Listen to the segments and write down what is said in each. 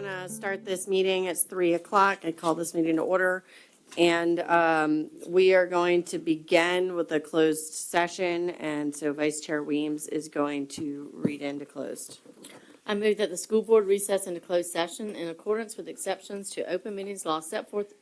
to start this meeting. It's 3 o'clock. I call this meeting to order. And we are going to begin with a closed session. And so Vice Chair Weems is going to read into closed. I move that the school board recess into closed session in accordance with exceptions to open meetings law set forth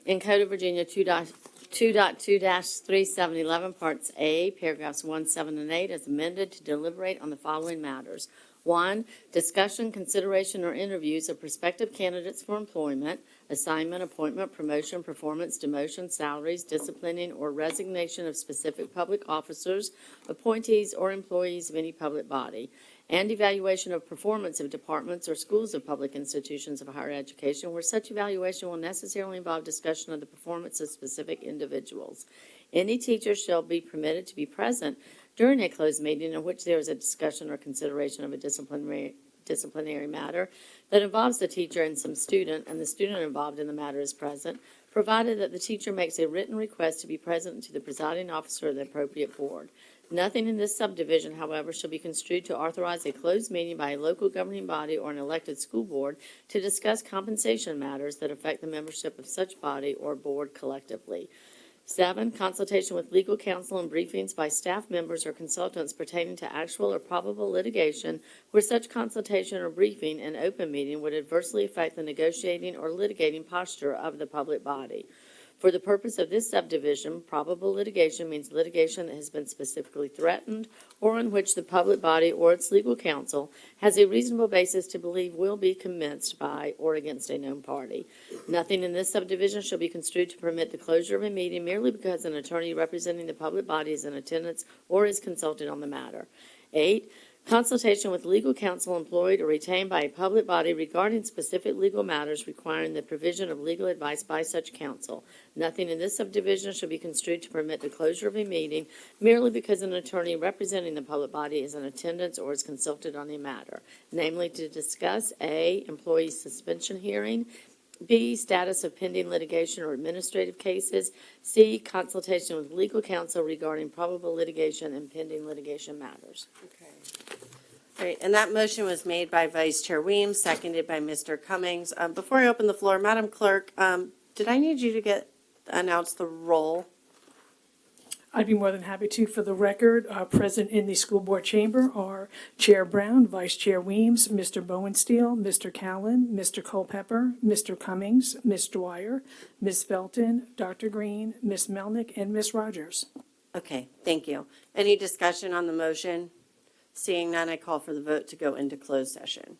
in Code of Virginia 2.2-3711, Parts A, paragraphs 1, 7, and 8, as amended to deliberate on the following matters. 1, discussion, consideration, or interviews of prospective candidates for employment, assignment, appointment, promotion, performance, demotion, salaries, disciplining, or resignation of specific public officers, appointees, or employees of any public body, and evaluation of performance of departments or schools of public institutions of higher education, where such evaluation will necessarily involve discussion of the performance of specific individuals. Any teacher shall be permitted to be present during a closed meeting in which there is a discussion or consideration of a disciplinary matter that involves the teacher and some student, and the student involved in the matter is present, provided that the teacher makes a written request to be present to the presiding officer of the appropriate board. Nothing in this subdivision, however, shall be construed to authorize a closed meeting by a local governing body or an elected school board to discuss compensation matters that affect the membership of such body or board collectively. 7, consultation with legal counsel and briefings by staff members or consultants pertaining to actual or probable litigation where such consultation or briefing in open meeting would adversely affect the negotiating or litigating posture of the public body. For the purpose of this subdivision, probable litigation means litigation that has been specifically threatened or in which the public body or its legal counsel has a reasonable basis to believe will be commenced by or against a known party. Nothing in this subdivision shall be construed to permit the closure of a meeting merely because an attorney representing the public body is in attendance or is consulted on the matter. 8, consultation with legal counsel employed or retained by a public body regarding specific legal matters requiring the provision of legal advice by such counsel. Nothing in this subdivision shall be construed to permit the closure of a meeting merely because an attorney representing the public body is in attendance or is consulted on a matter, namely to discuss A, employee suspension hearing, B, status of pending litigation or administrative cases, C, consultation with legal counsel regarding probable litigation and pending litigation matters. Okay. All right, and that motion was made by Vice Chair Weems, seconded by Mr. Cummings. Before I open the floor, Madam Clerk, did I need you to announce the roll? I'd be more than happy to. For the record, present in the school board chamber are Chair Brown, Vice Chair Weems, Mr. Bowensteel, Mr. Callen, Mr. Culpepper, Mr. Cummings, Ms. Dwyer, Ms. Felton, Dr. Green, Ms. Melnick, and Ms. Rogers. Okay, thank you. Any discussion on the motion? Seeing none, I call for the vote to go into closed session.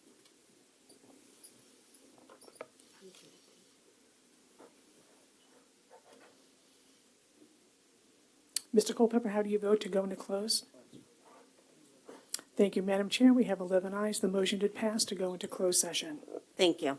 Mr. Culpepper, how do you vote to go into closed? Thank you, Madam Chair. We have 11 ayes. The motion did pass to go into closed session. Thank you.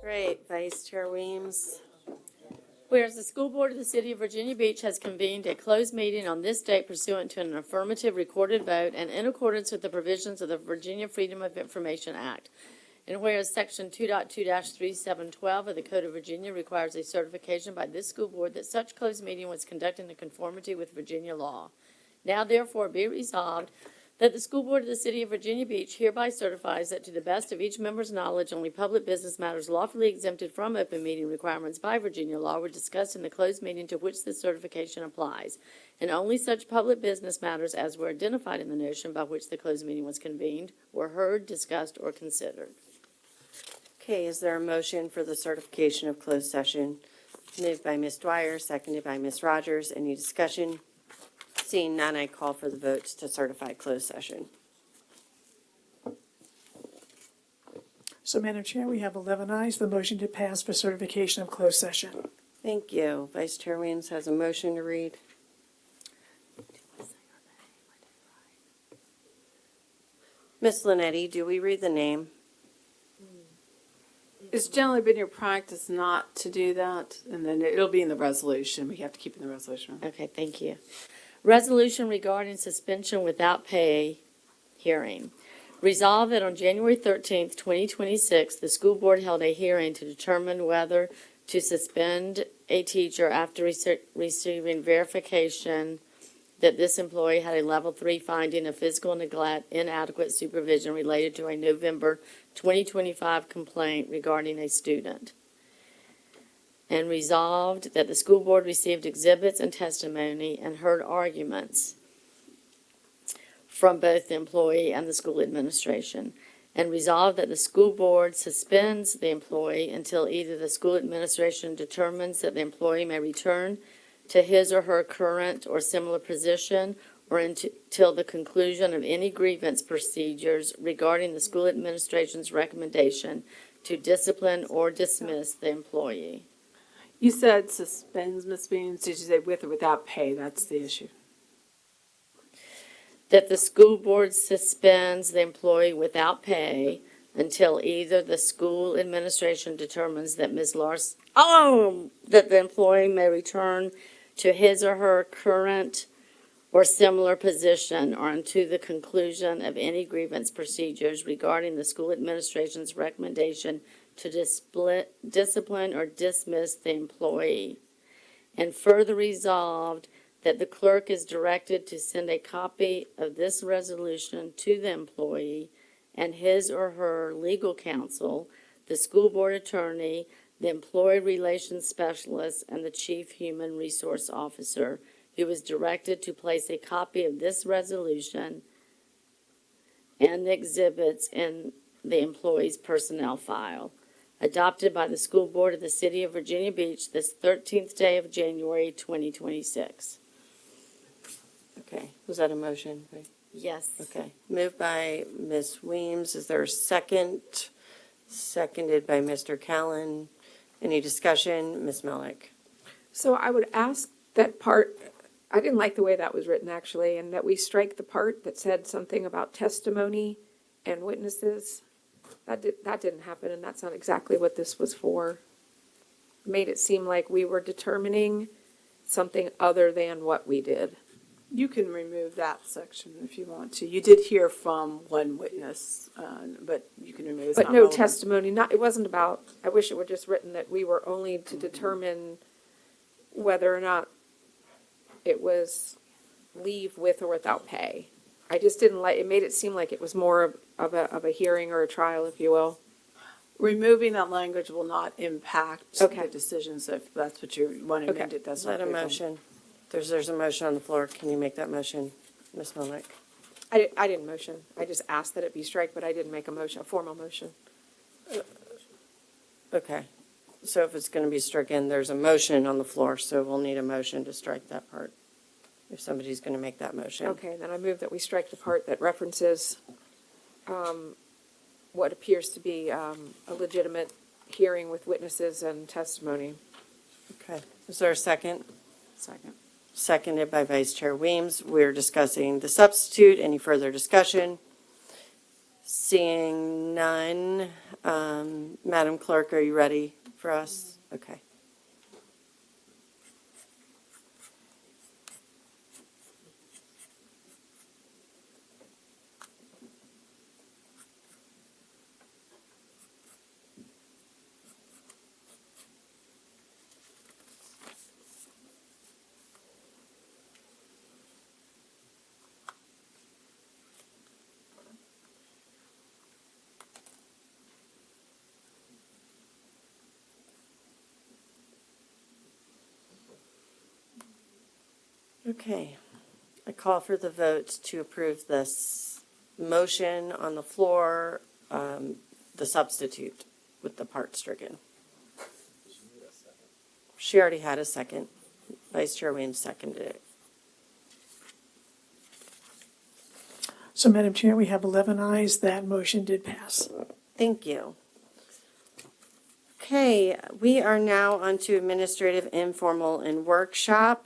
Great, Vice Chair Weems. Whereas the School Board of the City of Virginia Beach has convened a closed meeting on this date pursuant to an affirmative recorded vote and in accordance with the provisions of the Virginia Freedom of Information Act. And whereas Section 2.2-3712 of the Code of Virginia requires a certification by this school board that such closed meeting was conducted in conformity with Virginia law. Now therefore be resolved that the School Board of the City of Virginia Beach hereby certifies that to the best of each member's knowledge, only public business matters lawfully exempted from open meeting requirements by Virginia law were discussed in the closed meeting to which this certification applies, and only such public business matters as were identified in the notion by which the closed meeting was convened were heard, discussed, or considered. Okay, is there a motion for the certification of closed session? Moved by Ms. Dwyer, seconded by Ms. Rogers. Any discussion? Seeing none, I call for the votes to certify closed session. So, Madam Chair, we have 11 ayes. The motion to pass for certification of closed session. Thank you. Vice Chair Weems has a motion to read. Ms. Linetti, do we read the name? It's generally been your practice not to do that, and then it'll be in the resolution. We have to keep it in the resolution. Okay, thank you. Resolution regarding suspension without pay hearing. Resolved that on January 13th, 2026, the school board held a hearing to determine whether to suspend a teacher after receiving verification that this employee had a level 3 finding of physical neglect, inadequate supervision related to a November 2025 complaint regarding a student. And resolved that the school board received exhibits and testimony and heard arguments from both the employee and the school administration. And resolved that the school board suspends the employee until either the school administration determines that the employee may return to his or her current or similar position, or until the conclusion of any grievance procedures regarding the school administration's recommendation to discipline or dismiss the employee. You said suspends, Ms. Beams. Did you say with or without pay? That's the issue. That the school board suspends the employee without pay until either the school administration determines that that the employee may return to his or her current or similar position, or unto the conclusion of any grievance procedures regarding the school administration's recommendation to discipline or dismiss the employee. And further resolved that the clerk is directed to send a copy of this resolution to the employee and his or her legal counsel, the school board attorney, the employee relations specialist, and the chief human resource officer, who is directed to place a copy of this resolution and the exhibits in the employee's personnel file, adopted by the school board of the City of Virginia Beach this 13th day of January 2026. Okay, was that a motion? Yes. Okay, moved by Ms. Weems. Is there a second? Seconded by Mr. Callen. Any discussion? Ms. Melick? So I would ask that part, I didn't like the way that was written actually, and that we strike the part that said something about testimony and witnesses. That didn't happen, and that's not exactly what this was for. Made it seem like we were determining something other than what we did. You can remove that section if you want to. You did hear from one witness, but you can remove it. It's But not no relevant. testimony, it wasn't about, I wish it were just written that we were only to determine whether or not it was leave with or without pay. I just didn't like, it made it seem like it was more of a hearing or a trial, if you will. Removing that language will not impact Okay. the decisions if that's what you want to Okay. amend it. That's Is that not a legal. motion? There's a motion on the floor. Can you make that motion, Ms. Melick? I didn't motion. I just asked that it be strike, but I didn't make a motion, a formal motion. Okay, so if it's going to be stricken, there's a motion on the floor, so we'll need a motion to strike that part. If somebody's going to make that motion. Okay, then I move that we strike the part that references what appears to be a legitimate hearing with witnesses and testimony. Okay, is there a second? Second. Seconded by Vice Chair Weems. We're discussing the substitute. Any further discussion? Seeing none, Madam Clerk, are you ready for us? Okay. Okay, I call for the vote to approve this motion on the floor, the substitute with the part stricken. She already had a second. Vice Chair Williams seconded it. So, Madam Chair, we have 11 ayes. That motion did pass. Thank you. Okay, we are now on to administrative, informal, and workshop.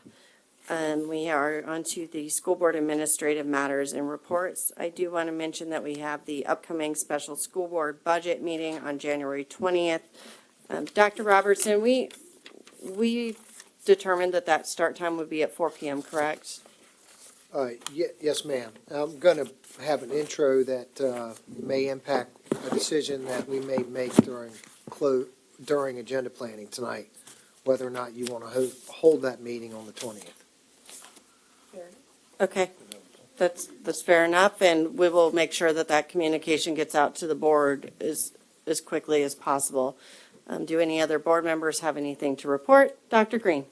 We are onto the school board administrative matters and reports. I do want to mention that we have the upcoming special school board budget meeting on January 20th. Dr. Robertson, we determined that start time would be at 4 p.m., correct? Yes, ma'am. I'm going to have an intro that may impact a decision that we may make during agenda planning tonight, whether or not you want to hold that meeting on the 20th. Okay, that's fair enough, and we will make sure that communication gets out to the board as quickly as possible. Do any other board members have anything to report? Dr. Green?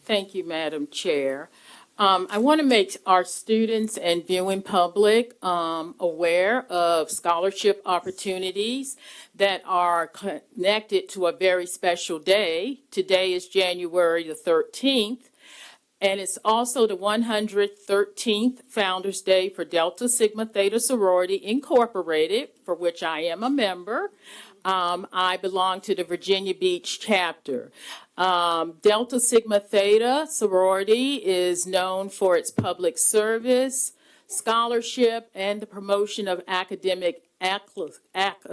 Thank you, Madam Chair. I want to make our students and viewing public aware of scholarship opportunities that are connected to a very special day. Today is January the 13th. And it's also the 113th Founders Day for Delta Sigma Theta Sorority Incorporated, for which I am a member. I belong to the Virginia Beach chapter. Delta Sigma Theta Sorority is known for its public service, scholarship, and the promotion of academic excellence.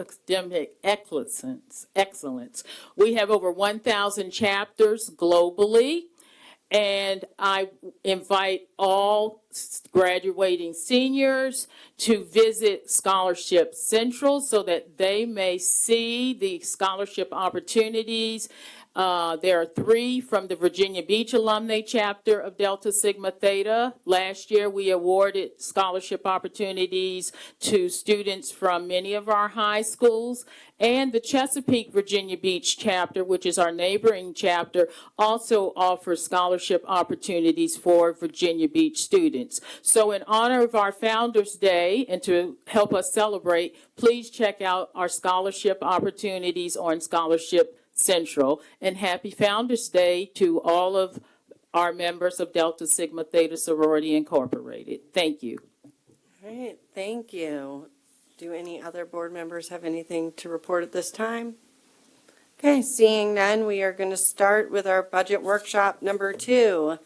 We have over 1,000 chapters globally. And I invite all graduating seniors to visit Scholarship Central so that they may see the scholarship opportunities. There are 3 from the Virginia Beach Alumni Chapter of Delta Sigma Theta. Last year, we awarded scholarship opportunities to students from many of our high schools. And the Chesapeake Virginia Beach Chapter, which is our neighboring chapter, also offers scholarship opportunities for Virginia Beach students. So in honor of our Founders Day and to help us celebrate, please check out our scholarship opportunities on Scholarship Central. And happy Founders Day to all of our members of Delta Sigma Theta Sorority Incorporated. Thank you. All right, thank you. Do any other board members have anything to report at this time? Okay, seeing none, we are going to start with our budget workshop number 2.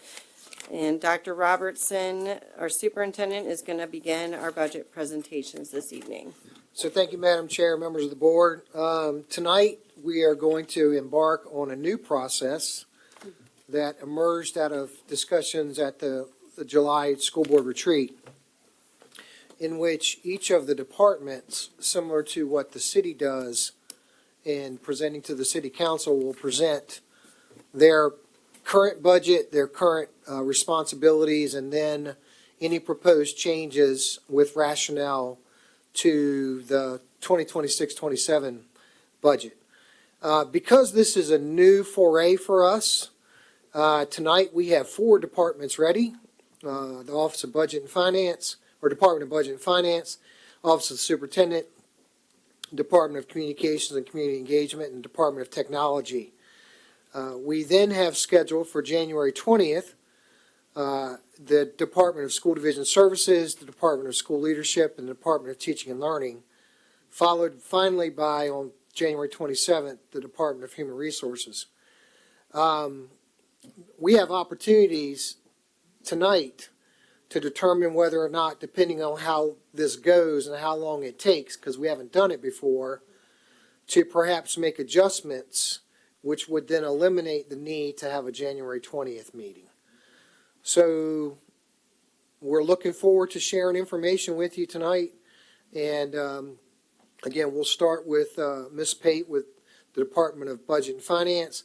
And Dr. Robertson, our superintendent, is going to begin our budget presentations this evening. So thank you, Madam Chair, members of the board. Tonight, we are going to embark on a new process that emerged out of discussions at the July school board retreat, in which each of the departments, similar to what the city does in presenting to the city council, will present their current budget, their current responsibilities, and then any proposed changes with rationale to the 2026-27 budget. Because this is a new foray for us, tonight we have 4 departments ready. The Office of Budget and Finance, or Department of Budget and Finance, Office of the Superintendent, Department of Communications and Community Engagement, and Department of Technology. We then have scheduled for January 20th the Department of School Division Services, the Department of School Leadership, and the Department of Teaching and Learning, followed finally by, on January 27th, the Department of Human Resources. We have opportunities tonight to determine whether or not, depending on how this goes and how long it takes, because we haven't done it before, to perhaps make adjustments, which would then eliminate the need to have a January 20th meeting. So we're looking forward to sharing information with you tonight. And again, we'll start with Ms. Pate with the Department of Budget and Finance.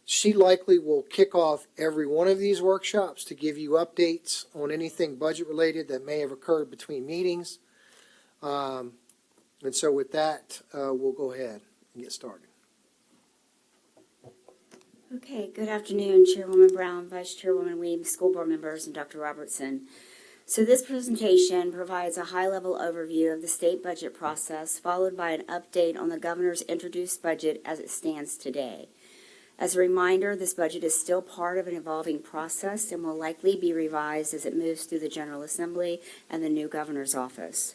She likely will kick off every one of these workshops to give you updates on anything budget related that may have occurred between meetings. And so with that, we'll go ahead and get started. Okay, good afternoon, Chairwoman Brown, Vice Chairwoman Weems, school board members, and Dr. Robertson. So this presentation provides a high-level overview of the state budget process, followed by an update on the governor's introduced budget as it stands today. As a reminder, this budget is still part of an evolving process and will likely be revised as it moves through the General Assembly and the new governor's office.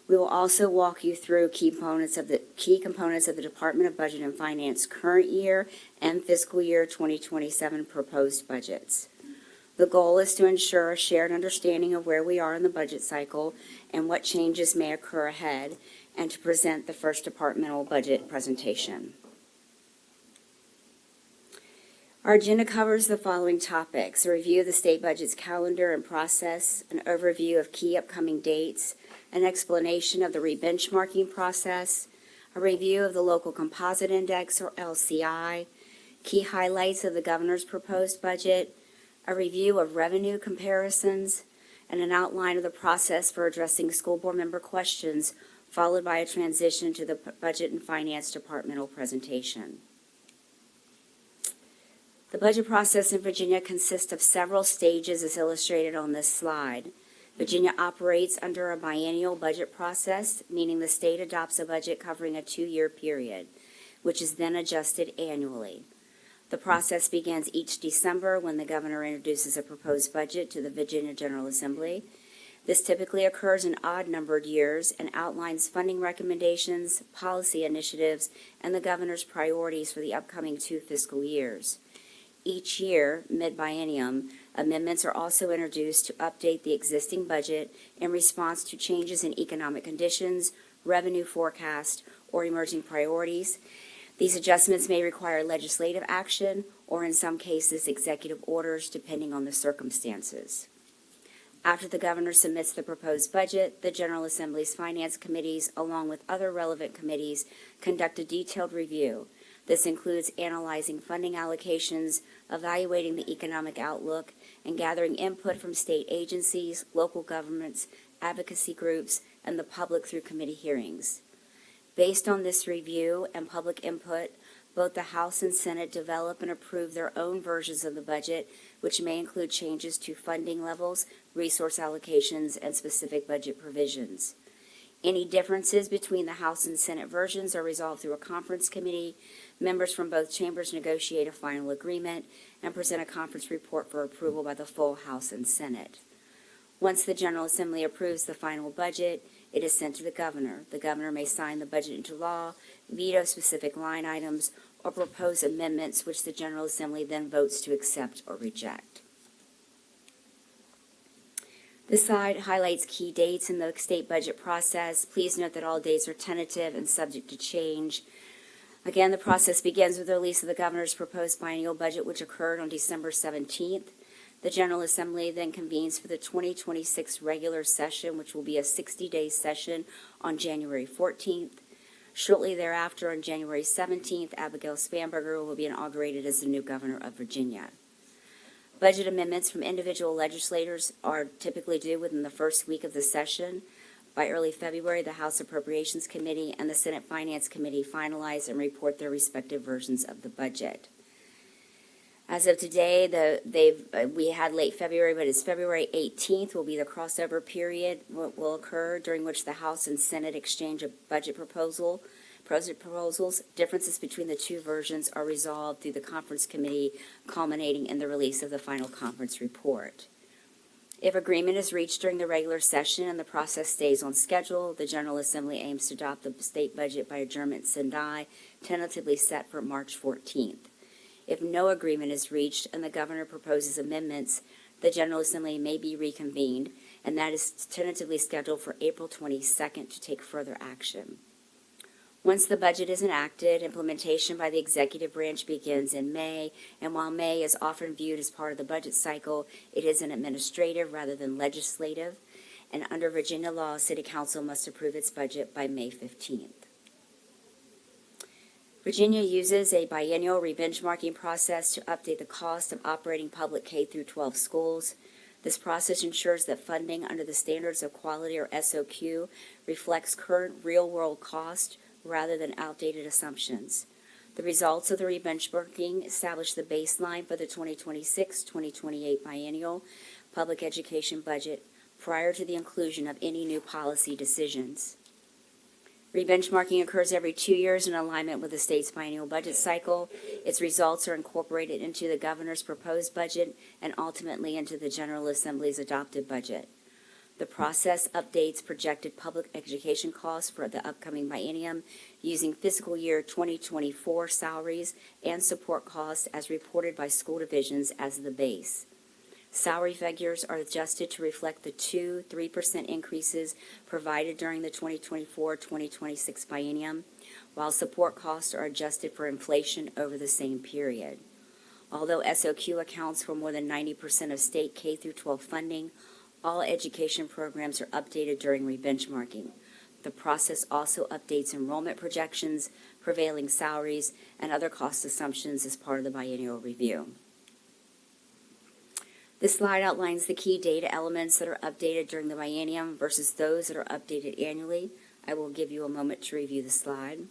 We will also walk you through key components of the Department of Budget and Finance current year and fiscal year 2027 proposed budgets. The goal is to ensure a shared understanding of where we are in the budget cycle and what changes may occur ahead, and to present the first departmental budget presentation. Our agenda covers the following topics: a review of the state budget's calendar and process, an overview of key upcoming dates, an explanation of the rebenchmarking process, a review of the Local Composite Index, or LCI, key highlights of the governor's proposed budget, a review of revenue comparisons, and an outline of the process for addressing school board member questions, followed by a transition to the Budget and Finance departmental presentation. The budget process in Virginia consists of several stages as illustrated on this slide. Virginia operates under a biennial budget process, meaning the state adopts a budget covering a 2-year period, which is then adjusted annually. The process begins each December when the governor introduces a proposed budget to the Virginia General Assembly. This typically occurs in odd-numbered years and outlines funding recommendations, policy initiatives, and the governor's priorities for the upcoming 2 fiscal years. Each year, mid-biennium, amendments are also introduced to update the existing budget in response to changes in economic conditions, revenue forecast, or emerging priorities. These adjustments may require legislative action or, in some cases, executive orders, depending on the circumstances. After the governor submits the proposed budget, the General Assembly's finance committees, along with other relevant committees, conduct a detailed review. This includes analyzing funding allocations, evaluating the economic outlook, and gathering input from state agencies, local governments, advocacy groups, and the public through committee hearings. Based on this review and public input, both the House and Senate develop and approve their own versions of the budget, which may include changes to funding levels, resource allocations, and specific budget provisions. Any differences between the House and Senate versions are resolved through a conference committee. Members from both chambers negotiate a final agreement and present a conference report for approval by the full House and Senate. Once the General Assembly approves the final budget, it is sent to the governor. The governor may sign the budget into law, veto specific line items, or propose amendments which the General Assembly then votes to accept or reject. This slide highlights key dates in the state budget process. Please note that all dates are tentative and subject to change. Again, the process begins with the release of the governor's proposed biennial budget, which occurred on December 17th. The General Assembly then convenes for the 2026 regular session, which will be a 60-day session on January 14th. Shortly thereafter, on January 17th, Abigail Spanberger will be inaugurated as the new governor of Virginia. Budget amendments from individual legislators are typically due within the first week of the session. By early February, the House Appropriations Committee and the Senate Finance Committee finalize and report their respective versions of the budget. As of today, we had late February, but it's February 18th will be the crossover period will occur, during which the House and Senate exchange a budget proposals. Differences between the 2 versions are resolved through the conference committee, culminating in the release of the final conference report. If agreement is reached during the regular session and the process stays on schedule, the General Assembly aims to adopt the state budget by adjournment sine, tentatively set for March 14th. If no agreement is reached and the governor proposes amendments, the General Assembly may be reconvened, and that is tentatively scheduled for April 22nd to take further action. Once the budget is enacted, implementation by the executive branch begins in May, and while May is often viewed as part of the budget cycle, it is an administrative rather than legislative, and under Virginia law, City Council must approve its budget by May 15th. Virginia uses a biennial rebenchmarking process to update the cost of operating public K-12 schools. This process ensures that funding under the Standards of Quality, or SOQ, reflects current real-world cost rather than outdated assumptions. The results of the rebenchmarking establish the baseline for the 2026-2028 biennial public education budget prior to the inclusion of any new policy decisions. Rebenchmarking occurs every 2 years in alignment with the state's biennial budget cycle. Its results are incorporated into the governor's proposed budget and ultimately into the General Assembly's adopted budget. The process updates projected public education costs for the upcoming biennium using fiscal year 2024 salaries and support costs as reported by school divisions as the base. Salary figures are adjusted to reflect the 3% increases provided during the 2024-2026 biennium, while support costs are adjusted for inflation over the same period. Although SOQ accounts for more than 90% of state K-12 funding, all education programs are updated during rebenchmarking. The process also updates enrollment projections, prevailing salaries, and other cost assumptions as part of the biennial review. This slide outlines the key data elements that are updated during the biennium versus those that are updated annually. I will give you a moment to review the slide.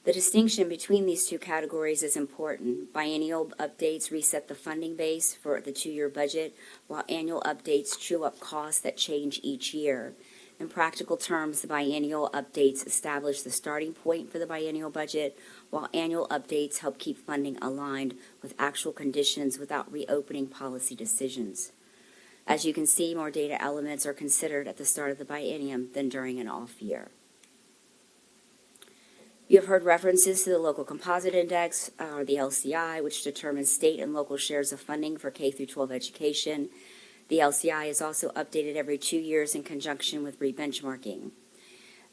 The distinction between these two categories is important. Biennial updates reset the funding base for the 2-year budget, while annual updates true up costs that change each year. In practical terms, the biennial updates establish the starting point for the biennial budget, while annual updates help keep funding aligned with actual conditions without reopening policy decisions. As you can see, more data elements are considered at the start of the biennium than during an off year. You have heard references to the Local Composite Index, or the LCI, which determines state and local shares of funding for K-12 education. The LCI is also updated every 2 years in conjunction with rebenchmarking.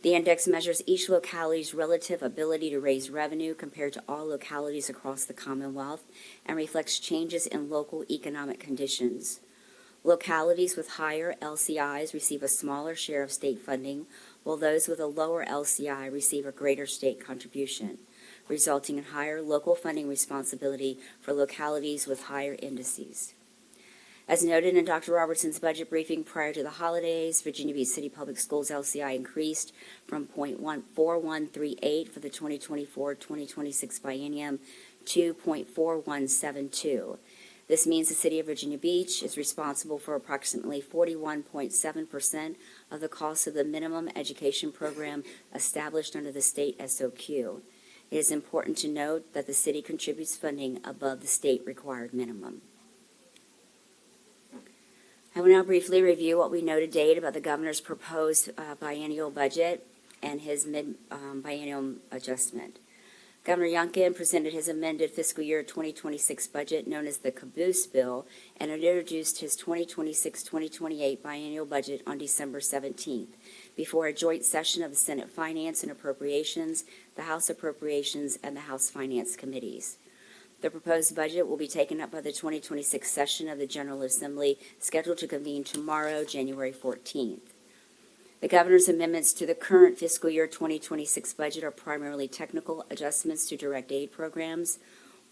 The index measures each locality's relative ability to raise revenue compared to all localities across the Commonwealth and reflects changes in local economic conditions. Localities with higher LCIs receive a smaller share of state funding, while those with a lower LCI receive a greater state contribution, resulting in higher local funding responsibility for localities with higher indices. As noted in Dr. Robertson's budget briefing prior to the holidays, Virginia Beach City Public Schools LCI increased from .4138 for the 2024-2026 biennium to .4172. This means the City of Virginia Beach is responsible for approximately 41.7% of the cost of the minimum education program established under the state SOQ. It is important to note that the city contributes funding above the state required minimum. I will now briefly review what we know to date about the governor's proposed biennial budget and his mid-biennial adjustment. Governor Youngkin presented his amended fiscal year 2026 budget known as the Caboose Bill and introduced his 2026-2028 biennial budget on December 17th before a joint session of the Senate Finance and Appropriations, the House Appropriations, and the House Finance Committees. The proposed budget will be taken up by the 2026 session of the General Assembly scheduled to convene tomorrow, January 14th. The governor's amendments to the current fiscal year 2026 budget are primarily technical adjustments to direct aid programs.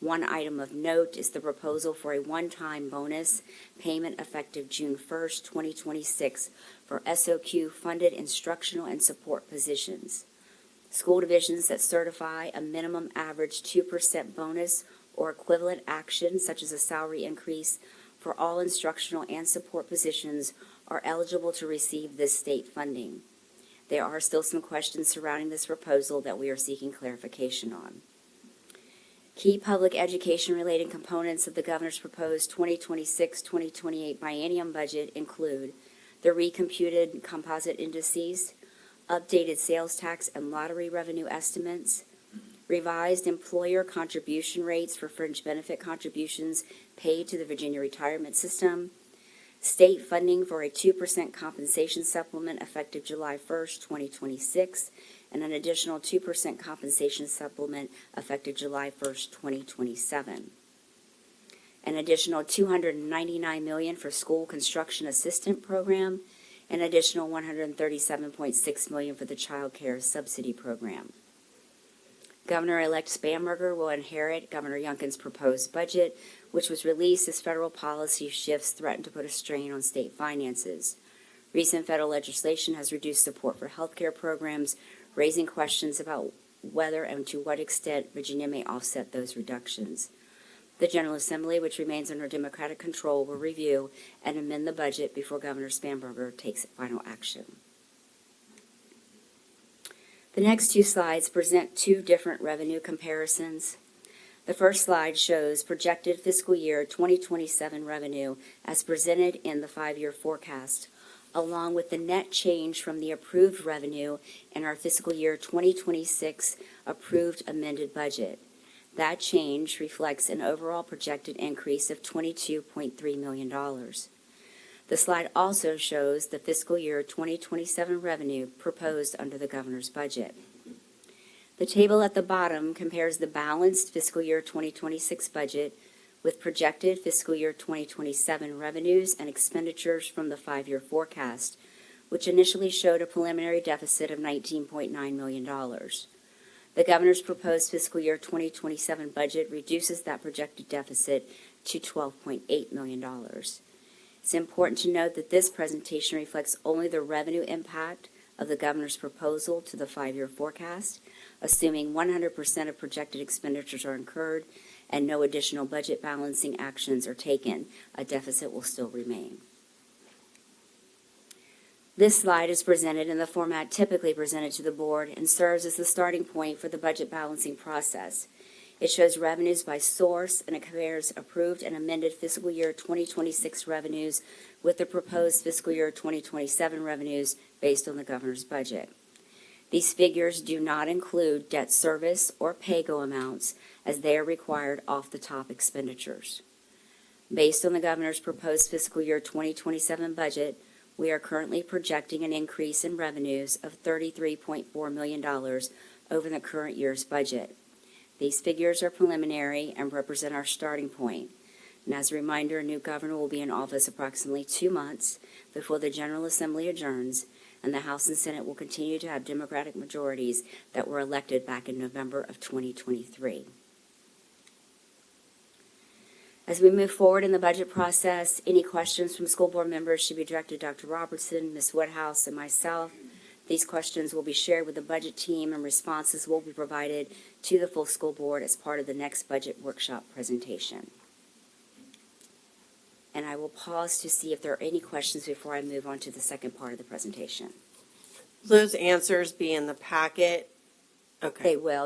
One item of note is the proposal for a one-time bonus payment effective June 1st, 2026 for SOQ-funded instructional and support positions. School divisions that certify a minimum average 2% bonus or equivalent action, such as a salary increase, for all instructional and support positions are eligible to receive this state funding. There are still some questions surrounding this proposal that we are seeking clarification on. Key public education-related components of the governor's proposed 2026-2028 biennium budget include the recomputed composite indices, updated sales tax and lottery revenue estimates, revised employer contribution rates for fringe benefit contributions paid to the Virginia retirement system, state funding for a 2% compensation supplement effective July 1st, 2026, and an additional 2% compensation supplement effective July 1st, 2027. An additional $299 million for school construction assistant program, an additional $137.6 million for the child care subsidy program. Governor-elect Spanberger will inherit Governor Youngkin's proposed budget, which was released as federal policy shifts threaten to put a strain on state finances. Recent federal legislation has reduced support for health care programs, raising questions about whether and to what extent Virginia may offset those reductions. The General Assembly, which remains under Democratic control, will review and amend the budget before Governor Spanberger takes final action. The next two slides present two different revenue comparisons. The first slide shows projected fiscal year 2027 revenue as presented in the 5-year forecast, along with the net change from the approved revenue in our fiscal year 2026 approved amended budget. That change reflects an overall projected increase of $22.3 million. The slide also shows the fiscal year 2027 revenue proposed under the governor's budget. The table at the bottom compares the balanced fiscal year 2026 budget with projected fiscal year 2027 revenues and expenditures from the 5-year forecast, which initially showed a preliminary deficit of $19.9 million. The governor's proposed fiscal year 2027 budget reduces that projected deficit to $12.8 million. It's important to note that this presentation reflects only the revenue impact of the governor's proposal to the 5-year forecast, assuming 100% of projected expenditures are incurred and no additional budget balancing actions are taken. A deficit will still remain. This slide is presented in the format typically presented to the board and serves as the starting point for the budget balancing process. It shows revenues by source, and it compares approved and amended fiscal year 2026 revenues with the proposed fiscal year 2027 revenues based on the governor's budget. These figures do not include debt service or pay-go amounts, as they are required off-the-top expenditures. Based on the governor's proposed fiscal year 2027 budget, we are currently projecting an increase in revenues of $33.4 million over the current year's budget. These figures are preliminary and represent our starting point. And as a reminder, a new governor will be in office approximately 2 months before the General Assembly adjourns, and the House and Senate will continue to have Democratic majorities that were elected back in November of 2023. As we move forward in the budget process, any questions from school board members should be directed to Dr. Robertson, Ms. Woodhouse, and myself. These questions will be shared with the budget team, and responses will be provided to the full school board as part of the next budget workshop presentation. And I will pause to see if there are any questions before I move on to the second part of the presentation. Those answers be in the packet. Okay. They will.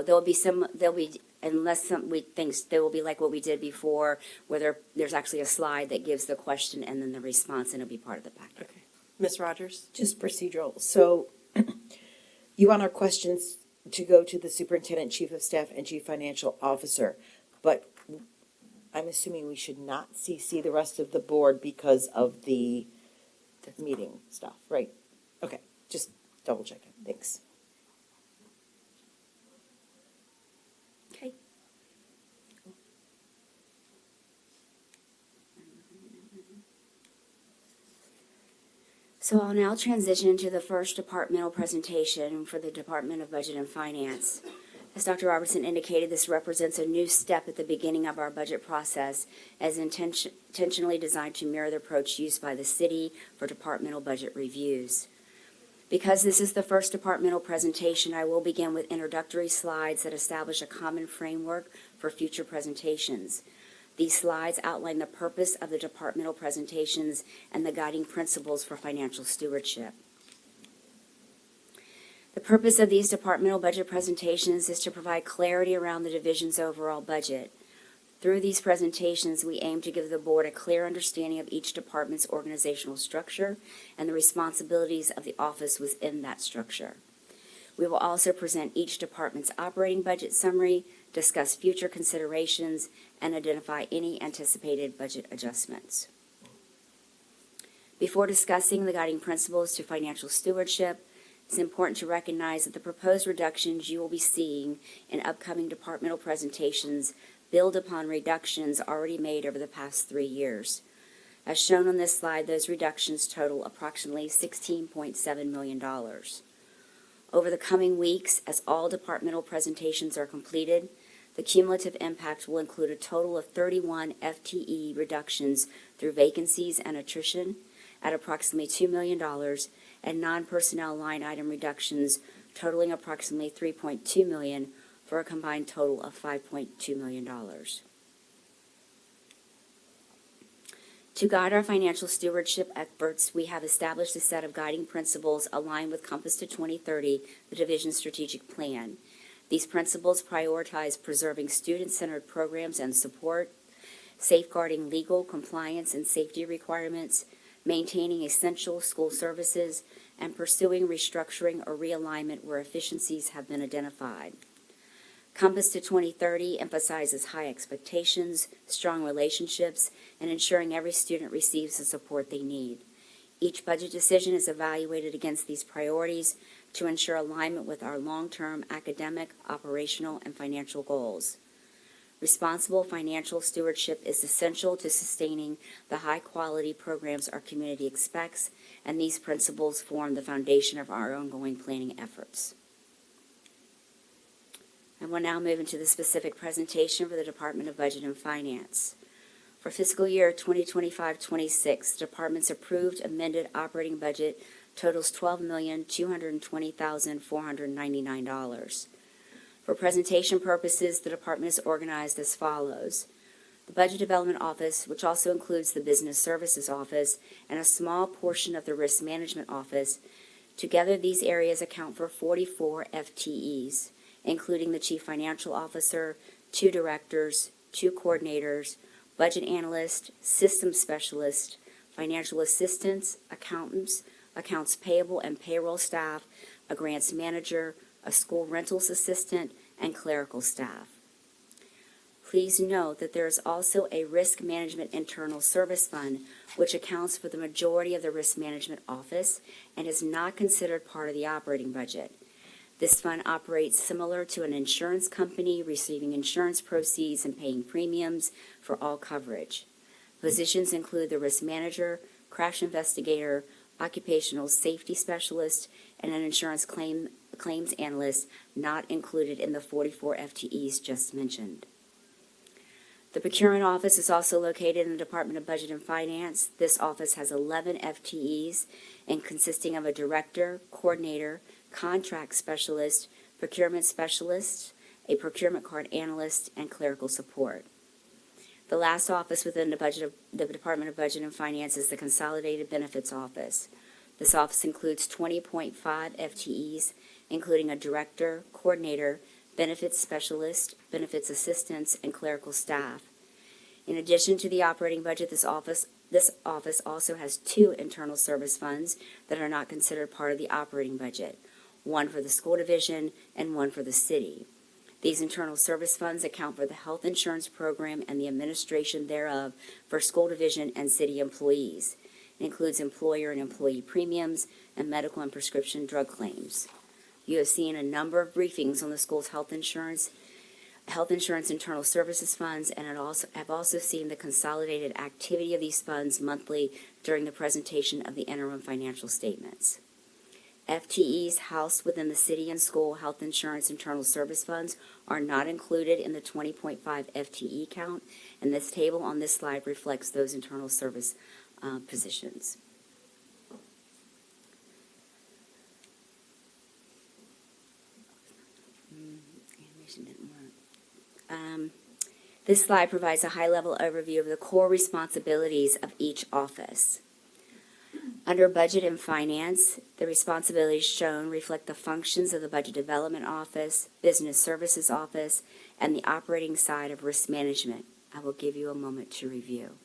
Unless they will be like what we did before, where there's actually a slide that gives the question and then the response, and it'll be part of the packet. Okay. Ms. Rogers? Just procedural. So you want our questions to go to the superintendent, chief of staff, and chief financial officer, but I'm assuming we should not CC the rest of the board because of the meeting stuff, right? Okay, just double checking. Thanks. Okay. So I'll now transition to the first departmental presentation for the Department of Budget and Finance. As Dr. Robertson indicated, this represents a new step at the beginning of our budget process, as intentionally designed to mirror the approach used by the city for departmental budget reviews. Because this is the first departmental presentation, I will begin with introductory slides that establish a common framework for future presentations. These slides outline the purpose of the departmental presentations and the guiding principles for financial stewardship. The purpose of these departmental budget presentations is to provide clarity around the division's overall budget. Through these presentations, we aim to give the board a clear understanding of each department's organizational structure and the responsibilities of the office within that structure. We will also present each department's operating budget summary, discuss future considerations, and identify any anticipated budget adjustments. Before discussing the guiding principles to financial stewardship, it's important to recognize that the proposed reductions you will be seeing in upcoming departmental presentations build upon reductions already made over the past 3 years. As shown on this slide, those reductions total approximately $16.7 million. Over the coming weeks, as all departmental presentations are completed, the cumulative impact will include a total of 31 FTE reductions through vacancies and attrition at approximately $2 million and non-personnel line item reductions totaling approximately $3.2 million for a combined total of $5.2 million. To guide our financial stewardship efforts, we have established a set of guiding principles aligned with Compass to 2030, the division's strategic plan. These principles prioritize preserving student-centered programs and support, safeguarding legal, compliance, and safety requirements, maintaining essential school services, and pursuing restructuring or realignment where efficiencies have been identified. Compass to 2030 emphasizes high expectations, strong relationships, and ensuring every student receives the support they need. Each budget decision is evaluated against these priorities to ensure alignment with our long-term academic, operational, and financial goals. Responsible financial stewardship is essential to sustaining the high-quality programs our community expects, and these principles form the foundation of our ongoing planning efforts. And we'll now move into the specific presentation for the Department of Budget and Finance. For fiscal year 2025-26, the department's approved amended operating budget totals $12,220,499. For presentation purposes, the department is organized as follows. The Budget Development Office, which also includes the Business Services Office and a small portion of the Risk Management Office, together these areas account for 44 FTEs, including the Chief Financial Officer, 2 directors, 2 coordinators, budget analyst, system specialist, financial assistants, accountants, accounts payable and payroll staff, a grants manager, a school rentals assistant, and clerical staff. Please note that there is also a Risk Management Internal Service Fund, which accounts for the majority of the Risk Management Office and is not considered part of the operating budget. This fund operates similar to an insurance company, receiving insurance proceeds and paying premiums for all coverage. Positions include the risk manager, crash investigator, occupational safety specialist, and an insurance claims analyst not included in the 44 FTEs just mentioned. The Procurement Office is also located in the Department of Budget and Finance. This office has 11 FTEs and consisting of a director, coordinator, contract specialist, procurement specialist, a procurement card analyst, and clerical support. The last office within the Department of Budget and Finance is the Consolidated Benefits Office. This office includes 20.5 FTEs, including a director, coordinator, benefits specialist, benefits assistants, and clerical staff. In addition to the operating budget, this office also has 2 internal service funds that are not considered part of the operating budget, one for the school division and one for the city. These internal service funds account for the health insurance program and the administration thereof for school division and city employees. It includes employer and employee premiums and medical and prescription drug claims. You have seen a number of briefings on the school's health insurance internal services funds, and have also seen the consolidated activity of these funds monthly during the presentation of the interim financial statements. FTEs housed within the city and school health insurance internal service funds are not included in the 20.5 FTE count, and this table on this slide reflects those internal service positions. This slide provides a high-level overview of the core responsibilities of each office. Under Budget and Finance, the responsibilities shown reflect the functions of the Budget Development Office, Business Services Office, and the operating side of risk management. I will give you a moment to review.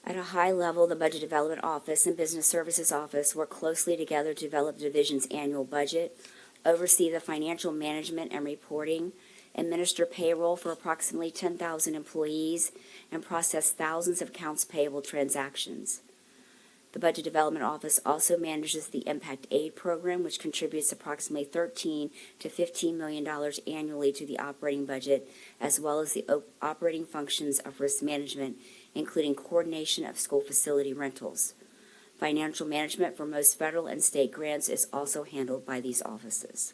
At a high level, the Budget Development Office and Business Services Office work closely together to develop the division's annual budget, oversee the financial management and reporting, administer payroll for approximately 10,000 employees, and process thousands of accounts payable transactions. The Budget Development Office also manages the Impact Aid Program, which contributes approximately $13 to $15 million annually to the operating budget, as well as the operating functions of risk management, including coordination of school facility rentals. Financial management for most federal and state grants is also handled by these offices.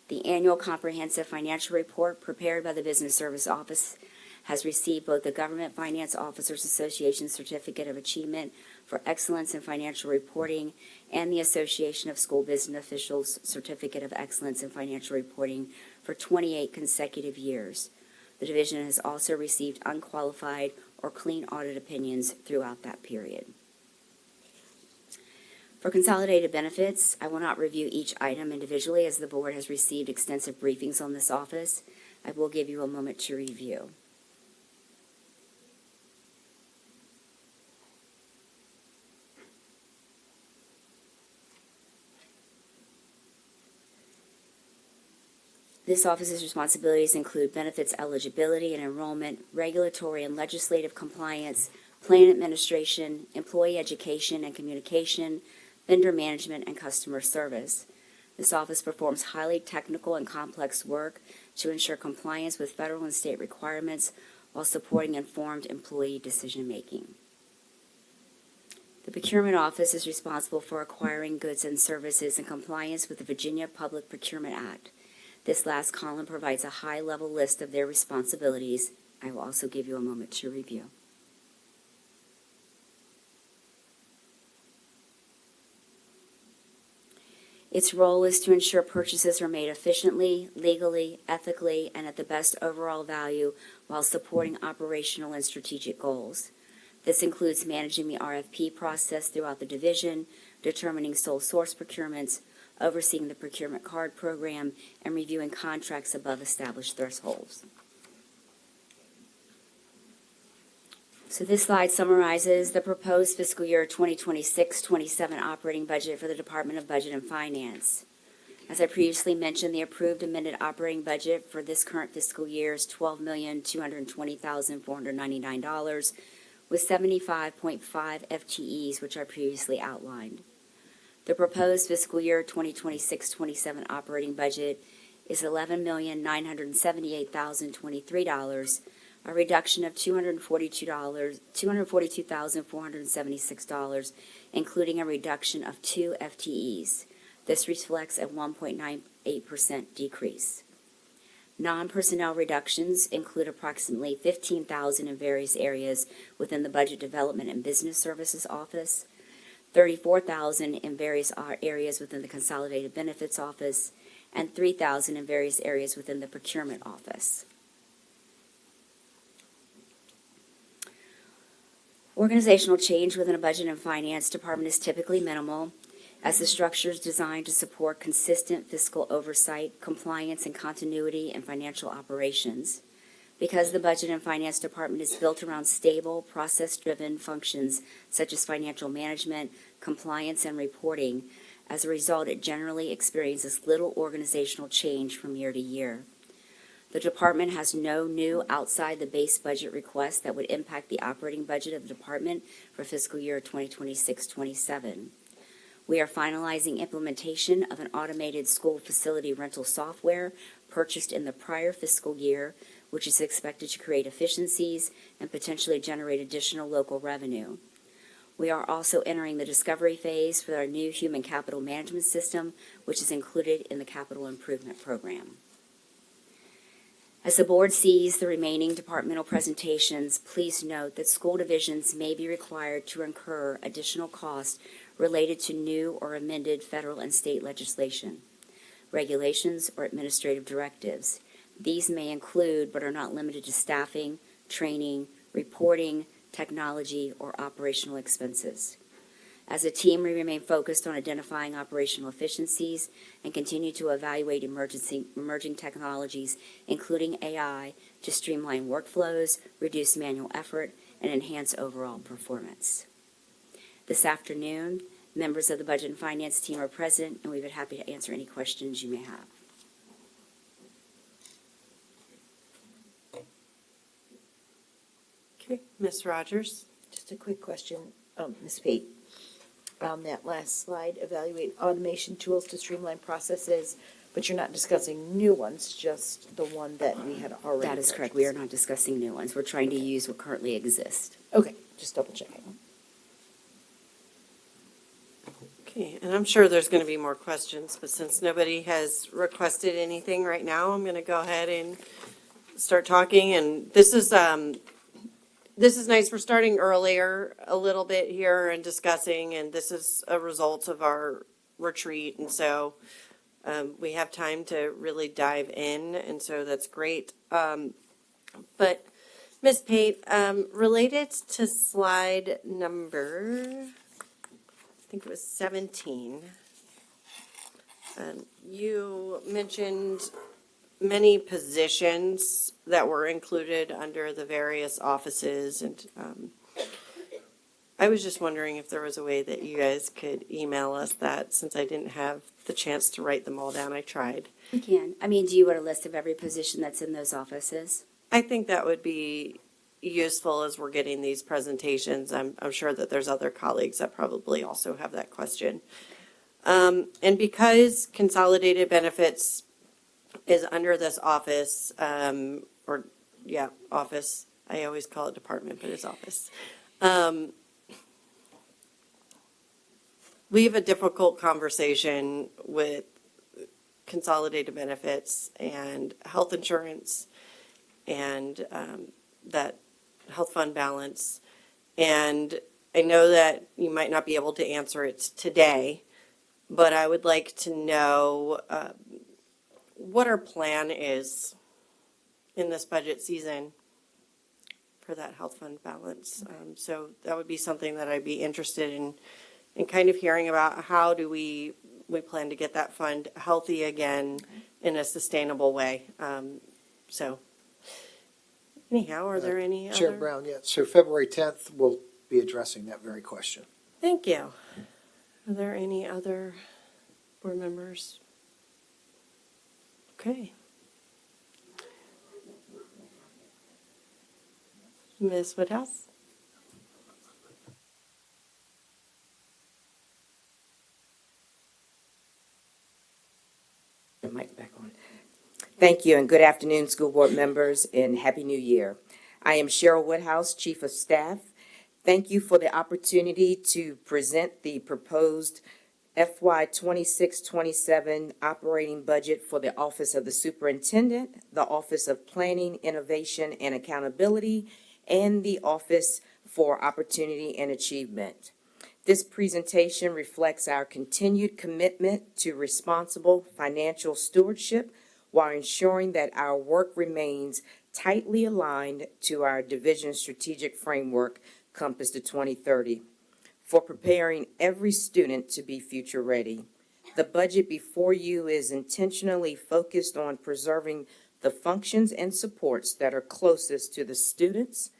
The annual comprehensive financial report prepared by the Business Service Office has received both the Government Finance Officers Association Certificate of Achievement for Excellence in Financial Reporting and the Association of School Business Officials Certificate of Excellence in Financial Reporting for 28 consecutive years. The division has also received unqualified or clean audit opinions throughout that period. For consolidated benefits, I will not review each item individually as the board has received extensive briefings on this office. I will give you a moment to review. This office's responsibilities include benefits eligibility and enrollment, regulatory and legislative compliance, plan administration, employee education and communication, vendor management, and customer service. This office performs highly technical and complex work to ensure compliance with federal and state requirements while supporting informed employee decision-making. The Procurement Office is responsible for acquiring goods and services in compliance with the Virginia Public Procurement Act. This last column provides a high-level list of their responsibilities. I will also give you a moment to review. Its role is to ensure purchases are made efficiently, legally, ethically, and at the best overall value while supporting operational and strategic goals. This includes managing the RFP process throughout the division, determining sole source procurements, overseeing the procurement card program, and reviewing contracts above established thresholds. So this slide summarizes the proposed fiscal year 2026-27 operating budget for the Department of Budget and Finance. As I previously mentioned, the approved amended operating budget for this current fiscal year is $12,220,499 with 75.5 FTEs, which I previously outlined. The proposed fiscal year 2026-27 operating budget is $11,978,023, a reduction of $242,476, including a reduction of 2 FTEs. This reflects a 1.98% decrease. Non-personnel reductions include approximately $15,000 in various areas within the Budget Development and Business Services Office, $34,000 in various areas within the Consolidated Benefits Office, and $3,000 in various areas within the Procurement Office. Organizational change within a Budget and Finance Department is typically minimal, as the structure is designed to support consistent fiscal oversight, compliance, and continuity in financial operations. Because the Budget and Finance Department is built around stable, process-driven functions such as financial management, compliance, and reporting, as a result, it generally experiences little organizational change from year to year. The department has no new outside the base budget requests that would impact the operating budget of the department for fiscal year 2026-27. We are finalizing implementation of an automated school facility rental software purchased in the prior fiscal year, which is expected to create efficiencies and potentially generate additional local revenue. We are also entering the discovery phase for our new human capital management system, which is included in the capital improvement program. As the board sees the remaining departmental presentations, please note that school divisions may be required to incur additional costs related to new or amended federal and state legislation, regulations, or administrative directives. These may include, but are not limited to, staffing, training, reporting, technology, or operational expenses. As a team, we remain focused on identifying operational efficiencies and continue to evaluate emerging technologies, including AI, to streamline workflows, reduce manual effort, and enhance overall performance. This afternoon, members of the Budget and Finance team are present, and we would be happy to answer any questions you may have. Okay, Ms. Rogers? Just a quick question, Ms. Pate. On that last slide, evaluate automation tools to streamline processes, but you're not discussing new ones, just the one that we had already. That is correct. We are not discussing new ones. We're trying to use what currently exists. Okay, just double checking. Okay, and I'm sure there's going to be more questions, but since nobody has requested anything right now, I'm going to go ahead and start talking. And this is nice. We're starting earlier a little bit here and discussing, and this is a result of our retreat. And so we have time to really dive in, and so that's great. But Ms. Pate, related to slide number, I think it was 17. You mentioned many positions that were included under the various offices, and I was just wondering if there was a way that you guys could email us that, since I didn't have the chance to write them all down. I tried. We can. I mean, do you want a list of every position that's in those offices? I think that would be useful as we're getting these presentations. I'm sure that there's other colleagues that probably also have that question. And because consolidated benefits is under this office, office, I always call it department, but it's office. We have a difficult conversation with consolidated benefits and health insurance and that health fund balance. And I know that you might not be able to answer it today, but I would like to know what our plan is in this budget season for that health fund balance. So that would be something that I'd be interested in kind of hearing about. How do we plan to get that fund healthy again in a sustainable way? So anyhow, are there any Chair other? Brown, yeah, so February 10th, we'll be addressing that very question. Thank you. Are there any other board members? Okay. Ms. Woodhouse? The mic back on. Thank you, and good afternoon, school board members, and Happy New Year. I am Cheryl Woodhouse, Chief of Staff. Thank you for the opportunity to present the proposed FY 26-27 operating budget for the Office of the Superintendent, the Office of Planning, Innovation, and Accountability, and the Office for Opportunity and Achievement. This presentation reflects our continued commitment to responsible financial stewardship while ensuring that our work remains tightly aligned to our division strategic framework, Compass to 2030, for preparing every student to be future ready. The budget before you is intentionally focused on preserving the functions and supports that are closest to the students,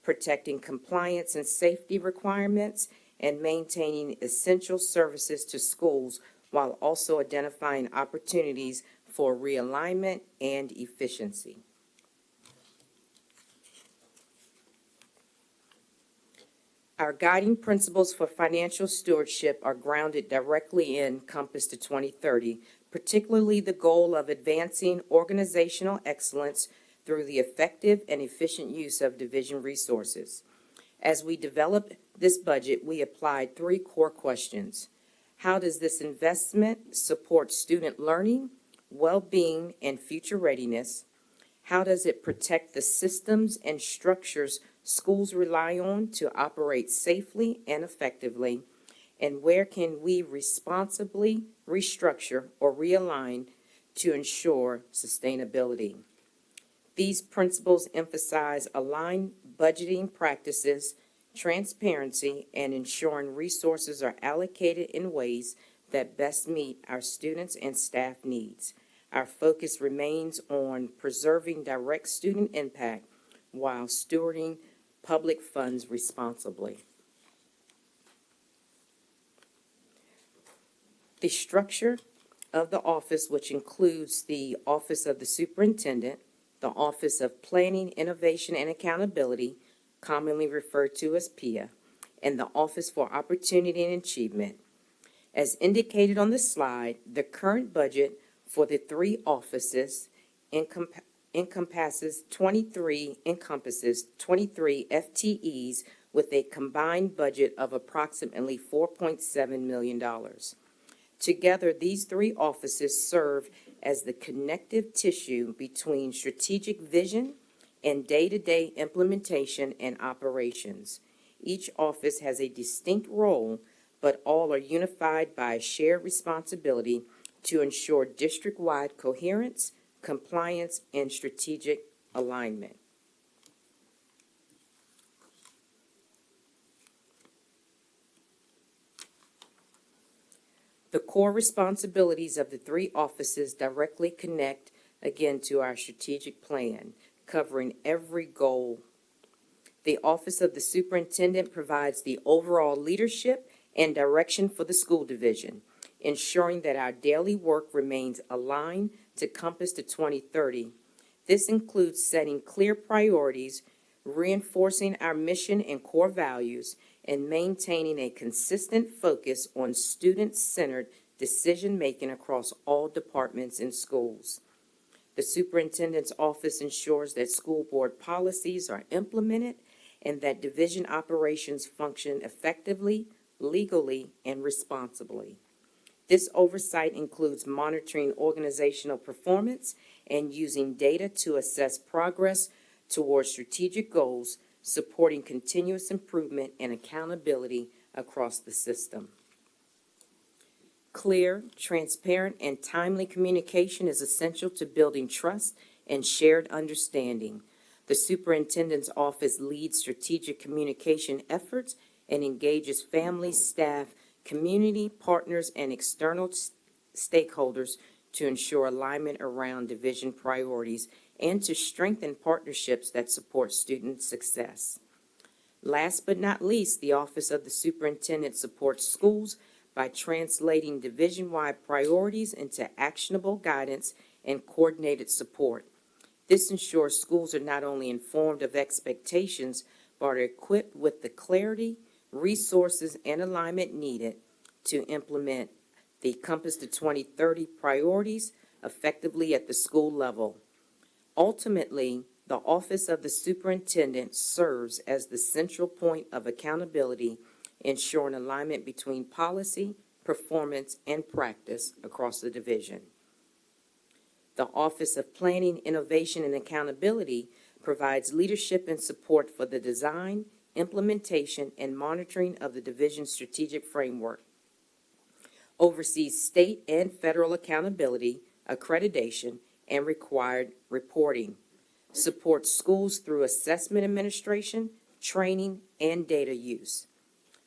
protecting compliance and safety requirements, and maintaining essential services to schools while also identifying opportunities for realignment and efficiency. Our guiding principles for financial stewardship are grounded directly in Compass to 2030, particularly the goal of advancing organizational excellence through the effective and efficient use of division resources. As we developed this budget, we applied 3 core questions. How does this investment support student learning, well-being, and future readiness? How does it protect the systems and structures schools rely on to operate safely and effectively? And where can we responsibly restructure or realign to ensure sustainability? These principles emphasize aligned budgeting practices, transparency, and ensuring resources are allocated in ways that best meet our students' and staff needs. Our focus remains on preserving direct student impact while stewarding public funds responsibly. The structure of the office, which includes the Office of the Superintendent, the Office of Planning, Innovation, and Accountability, commonly referred to as PIA, and the Office for Opportunity and Achievement. As indicated on the slide, the current budget for the three offices encompasses 23 FTEs with a combined budget of approximately $4.7 million. Together, these three offices serve as the connective tissue between strategic vision and day-to-day implementation and operations. Each office has a distinct role, but all are unified by a shared responsibility to ensure district-wide coherence, compliance, and strategic alignment. The core responsibilities of the three offices directly connect again to our strategic plan, covering every goal. The Office of the Superintendent provides the overall leadership and direction for the school division, ensuring that our daily work remains aligned to Compass to 2030. This includes setting clear priorities, reinforcing our mission and core values, and maintaining a consistent focus on student-centered decision-making across all departments in schools. The superintendent's office ensures that school board policies are implemented and that division operations function effectively, legally, and responsibly. This oversight includes monitoring organizational performance and using data to assess progress towards strategic goals, supporting continuous improvement and accountability across the system. Clear, transparent, and timely communication is essential to building trust and shared understanding. The superintendent's office leads strategic communication efforts and engages families, staff, community partners, and external stakeholders to ensure alignment around division priorities and to strengthen partnerships that support student success. Last but not least, the Office of the Superintendent supports schools by translating division-wide priorities into actionable guidance and coordinated support. This ensures schools are not only informed of expectations, but are equipped with the clarity, resources, and alignment needed to implement the Compass to 2030 priorities effectively at the school level. Ultimately, the Office of the Superintendent serves as the central point of accountability, ensuring alignment between policy, performance, and practice across the division. The Office of Planning, Innovation, and Accountability provides leadership and support for the design, implementation, and monitoring of the division's strategic framework, oversees state and federal accountability, accreditation, and required reporting, supports schools through assessment administration, training, and data use,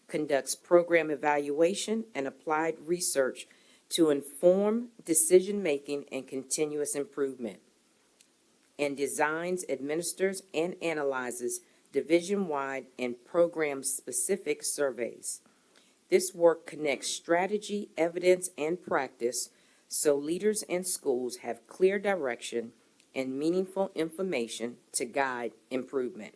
conducts program evaluation and applied research to inform decision-making and continuous improvement, and designs, administers, and analyzes division-wide and program-specific surveys. This work connects strategy, evidence, and practice so leaders and schools have clear direction and meaningful information to guide improvement.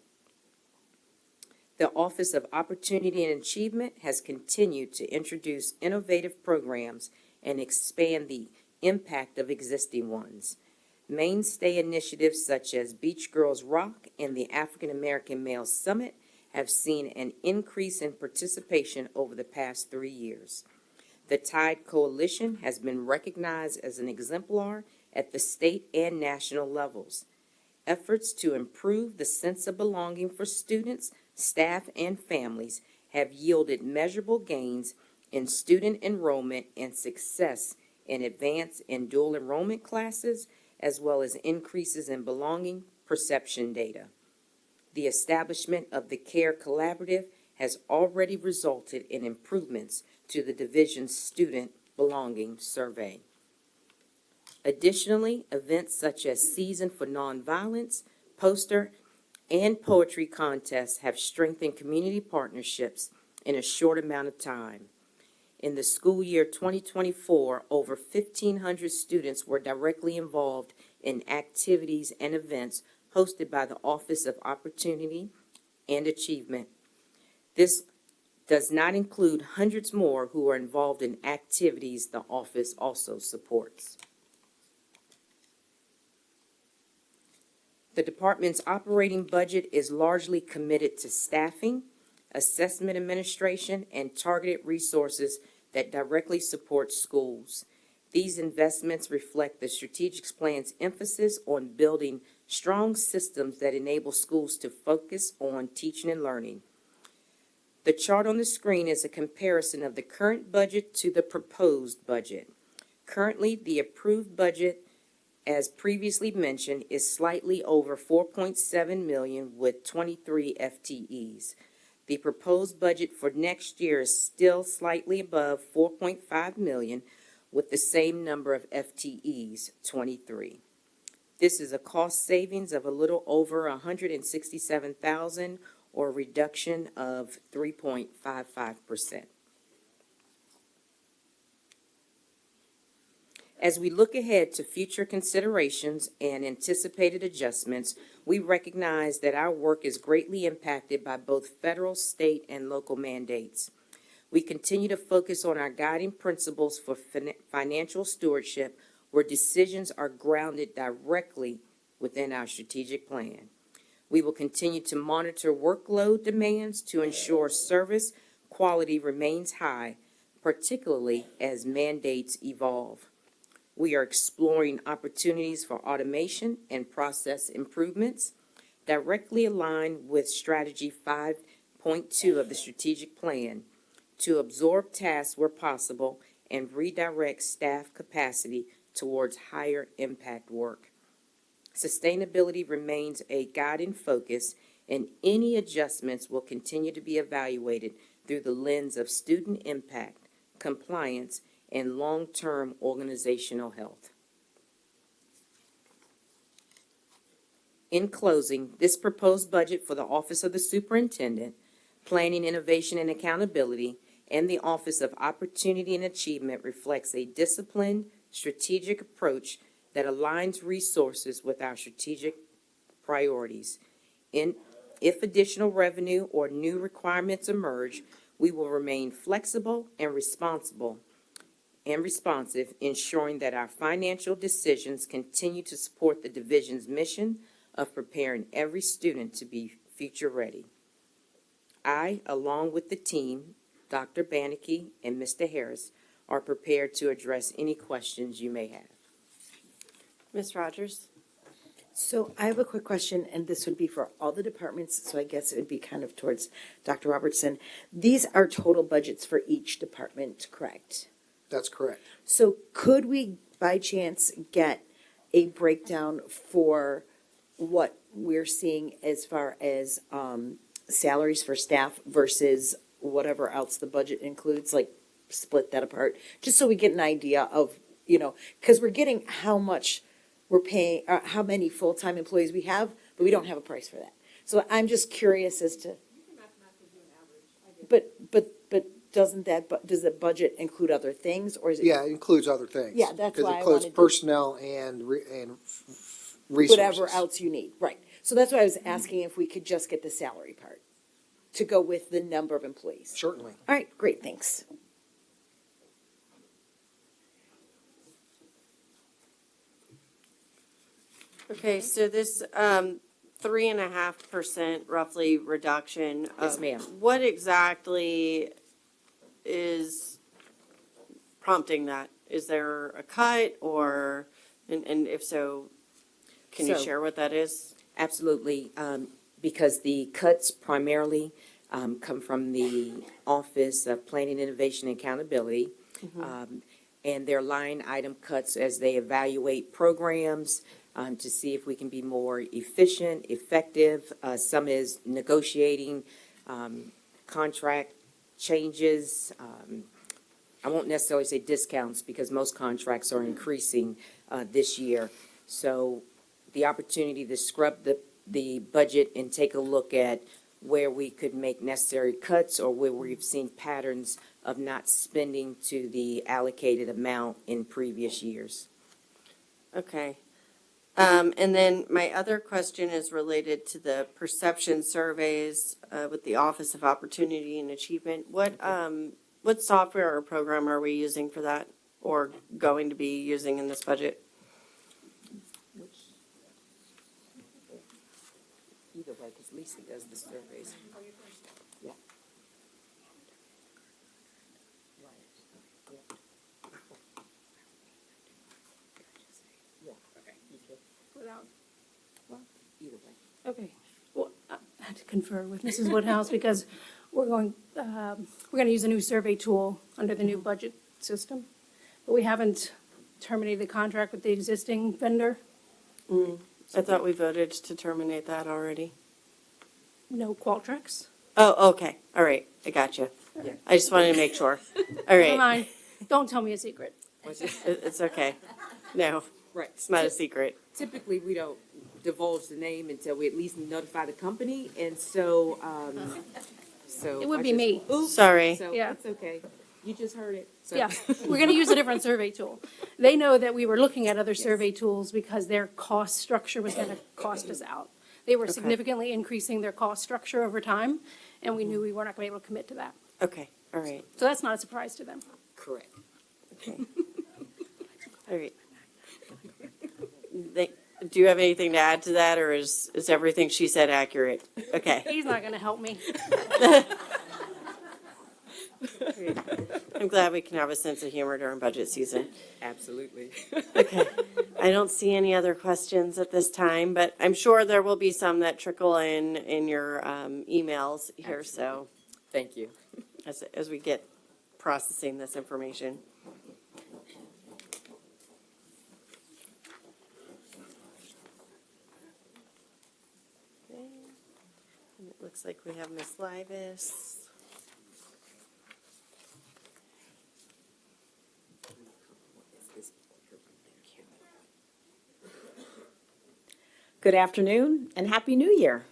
The Office of Opportunity and Achievement has continued to introduce innovative programs and expand the impact of existing ones. Mainstay initiatives such as Beach Girls Rock and the African American Male Summit have seen an increase in participation over the past 3 years. The Tide Coalition has been recognized as an exemplar at the state and national levels. Efforts to improve the sense of belonging for students, staff, and families have yielded measurable gains in student enrollment and success in advanced and dual enrollment classes, as well as increases in belonging perception data. The establishment of the CARE Collaborative has already resulted in improvements to the division's student belonging survey. Additionally, events such as Season for Nonviolence, poster and poetry contests have strengthened community partnerships in a short amount of time. In the school year 2024, over 1,500 students were directly involved in activities and events hosted by the Office of Opportunity and Achievement. This does not include hundreds more who are involved in activities the office also supports. The department's operating budget is largely committed to staffing, assessment administration, and targeted resources that directly support schools. These investments reflect the strategic plan's emphasis on building strong systems that enable schools to focus on teaching and learning. The chart on the screen is a comparison of the current budget to the proposed budget. Currently, the approved budget, as previously mentioned, is slightly over 4.7 million with 23 FTEs. The proposed budget for next year is still slightly above 4.5 million with the same number of FTEs, 23. This is a cost savings of a little over 167,000 or a reduction of 3.55%. As we look ahead to future considerations and anticipated adjustments, we recognize that our work is greatly impacted by both federal, state, and local mandates. We continue to focus on our guiding principles for financial stewardship, where decisions are grounded directly within our strategic plan. We will continue to monitor workload demands to ensure service quality remains high, particularly as mandates evolve. We are exploring opportunities for automation and process improvements directly aligned with Strategy 5.2 of the strategic plan to absorb tasks where possible and redirect staff capacity towards higher impact work. Sustainability remains a guiding focus, and any adjustments will continue to be evaluated through the lens of student impact, compliance, and long-term organizational health. In closing, this proposed budget for the Office of the Superintendent, Planning, Innovation, and Accountability, and the Office of Opportunity and Achievement reflects a disciplined, strategic approach that aligns resources with our strategic priorities. If additional revenue or new requirements emerge, we will remain flexible and responsive, ensuring that our financial decisions continue to support the division's mission of preparing every student to be future ready. I, along with the team, Dr. Bannicky and Mr. Harris, are prepared to address any questions you may have. Ms. Rogers? So I have a quick question, and this would be for all the departments, so I guess it would be kind of towards Dr. Robertson. These are total budgets for each department, correct? That's correct. So could we, by chance, get a breakdown for what we're seeing as far as salaries for staff versus whatever else the budget includes, like split that apart, just so we get an idea of, because we're getting how much we're paying, how many full-time employees we have, but we don't have a price for that. So I'm just curious as to. But does the budget include other things, or is it? Yeah, it includes other things. Yeah, that's why I Because it includes wanted to- personnel and resources. Whatever else you need, right. So that's why I was asking if we could just get the salary part to go with the number of employees. Certainly. All right, great, thanks. Okay, so this 3.5% roughly reduction. Yes, ma'am. What exactly is prompting that? Is there a cut or, and if so, can you So- share what that is? Absolutely, because the cuts primarily come from the Office of Planning, Innovation, and Accountability. And their line item cuts as they evaluate programs to see if we can be more efficient, effective. Some is negotiating contract changes. I won't necessarily say discounts because most contracts are increasing this year. So the opportunity to scrub the budget and take a look at where we could make necessary cuts or where we've seen patterns of not spending to the allocated amount in previous years. Okay. And then my other question is related to the perception surveys with the Office of Opportunity and Achievement. What software or program are we using for that or going to be using in this budget? Either way, because Lisa does the surveys. Yeah. Without, Either way. okay. Well, I had to confer with Mrs. Woodhouse because we're going to use a new survey tool under the new budget system. But we haven't terminated the contract with the existing vendor. I thought we voted to terminate that already. No Qualtrics. Oh, okay. All right. I got you. Yeah. I just wanted to make sure. All Never right. mind. Don't tell me a secret. It's okay. No, Right. it's not a secret. Typically, we don't divulge the name until we at least notify the company, and so, so. It would I be just- me. Oops. Sorry. So, Yeah. it's okay. You just heard it. So. Yeah, we're going to use a different survey tool. They know that we were looking at other survey tools because their cost structure was going to cost us out. They were significantly increasing their cost structure over time, and we knew we were not going to be able to commit to that. Okay. All right. So that's not a surprise to them. Correct. Okay. All right. Do you have anything to add to that, or is everything she said accurate? Okay. He's not going to help me. I'm glad we can have a sense of humor during budget season. Absolutely. Okay. I don't see any other questions at this time, but I'm sure there will be some that trickle in your emails here, so Thank you. as we get processing this information. Okay. And it looks like we have Ms. Livis. Good afternoon and Happy New Year.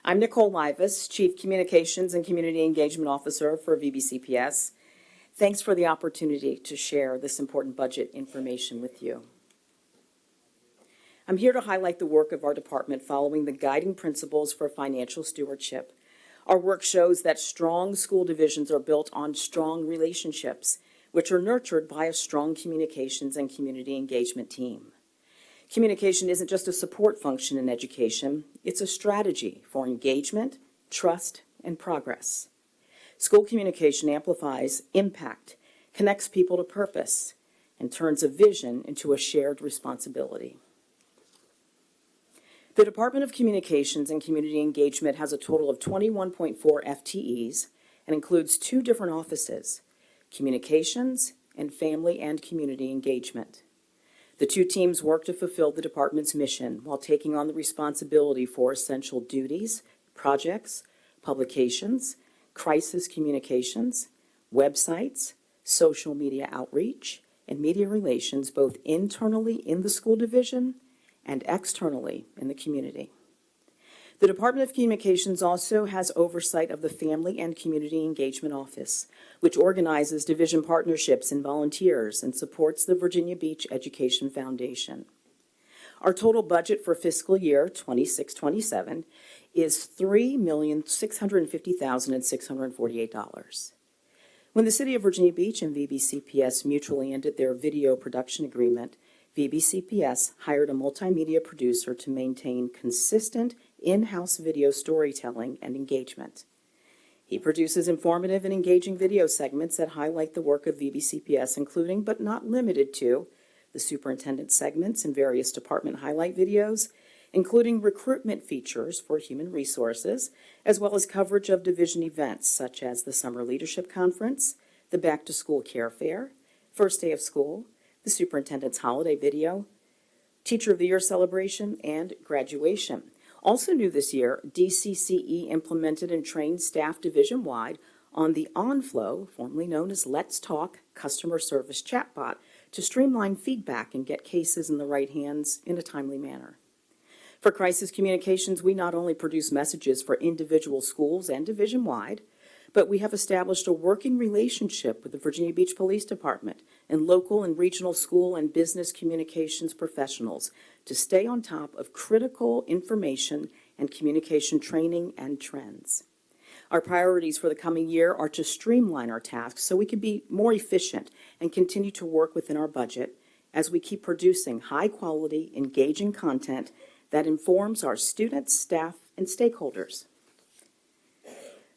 I'm Nicole Livis, Chief Communications and Community Engagement Officer for VBCPS. Thanks for the opportunity to share this important budget information with you. I'm here to highlight the work of our department following the guiding principles for financial stewardship. Our work shows that strong school divisions are built on strong relationships, which are nurtured by a strong communications and community engagement team. Communication isn't just a support function in education, it's a strategy for engagement, trust, and progress. School communication amplifies impact, connects people to purpose, and turns a vision into a shared responsibility. The Department of Communications and Community Engagement has a total of 21.4 FTEs and includes 2 different offices, Communications and Family and Community Engagement. The 2 teams work to fulfill the department's mission while taking on the responsibility for essential duties, projects, publications, crisis communications, websites, social media outreach, and media relations both internally in the school division and externally in the community. The Department of Communications also has oversight of the Family and Community Engagement Office, which organizes division partnerships and volunteers and supports the Virginia Beach Education Foundation. Our total budget for fiscal year 26-27 is $3,650,648. When the City of Virginia Beach and VBCPS mutually ended their video production agreement, VBCPS hired a multimedia producer to maintain consistent in-house video storytelling and engagement. He produces informative and engaging video segments that highlight the work of VBCPS, including but not limited to the superintendent segments and various department highlight videos, including recruitment features for human resources, as well as coverage of division events such as the Summer Leadership Conference, the Back to School Care Fair, First Day of School, the Superintendent's Holiday Video, Teacher of the Year Celebration, and Graduation. Also new this year, DCCE implemented and trained staff division-wide on the OnFlow, formerly known as Let's Talk, customer service chatbot to streamline feedback and get cases in the right hands in a timely manner. For Crisis Communications, we not only produce messages for individual schools and division-wide, but we have established a working relationship with the Virginia Beach Police Department and local and regional school and business communications professionals to stay on top of critical information and communication training and trends. Our priorities for the coming year are to streamline our tasks so we can be more efficient and continue to work within our budget as we keep producing high-quality, engaging content that informs our students, staff, and stakeholders.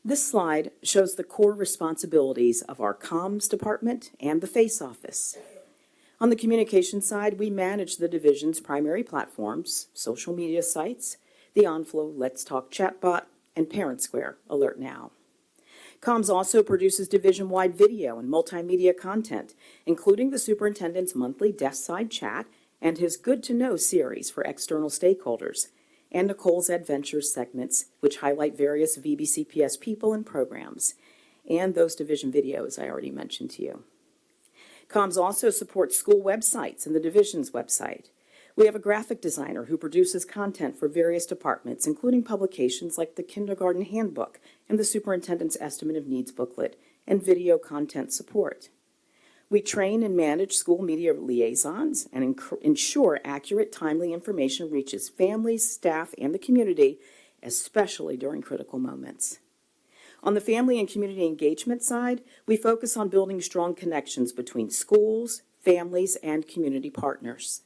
This slide shows the core responsibilities of our comms department and the FACE office. On the communication side, we manage the division's primary platforms, social media sites, the OnFlow Let's Talk chatbot, and ParentSquare Alert Now. Comms also produces division-wide video and multimedia content, including the superintendent's monthly desk side chat and his Good to Know series for external stakeholders, and Nicole's Adventures segments, which highlight various VBCPS people and programs, and those division videos I already mentioned to you. Comms also supports school websites and the division's website. We have a graphic designer who produces content for various departments, including publications like the Kindergarten Handbook and the Superintendent's Estimate of Needs booklet, and video content support. We train and manage school media liaisons and ensure accurate, timely information reaches families, staff, and the community, especially during critical moments. On the family and community engagement side, we focus on building strong connections between schools, families, and community partners.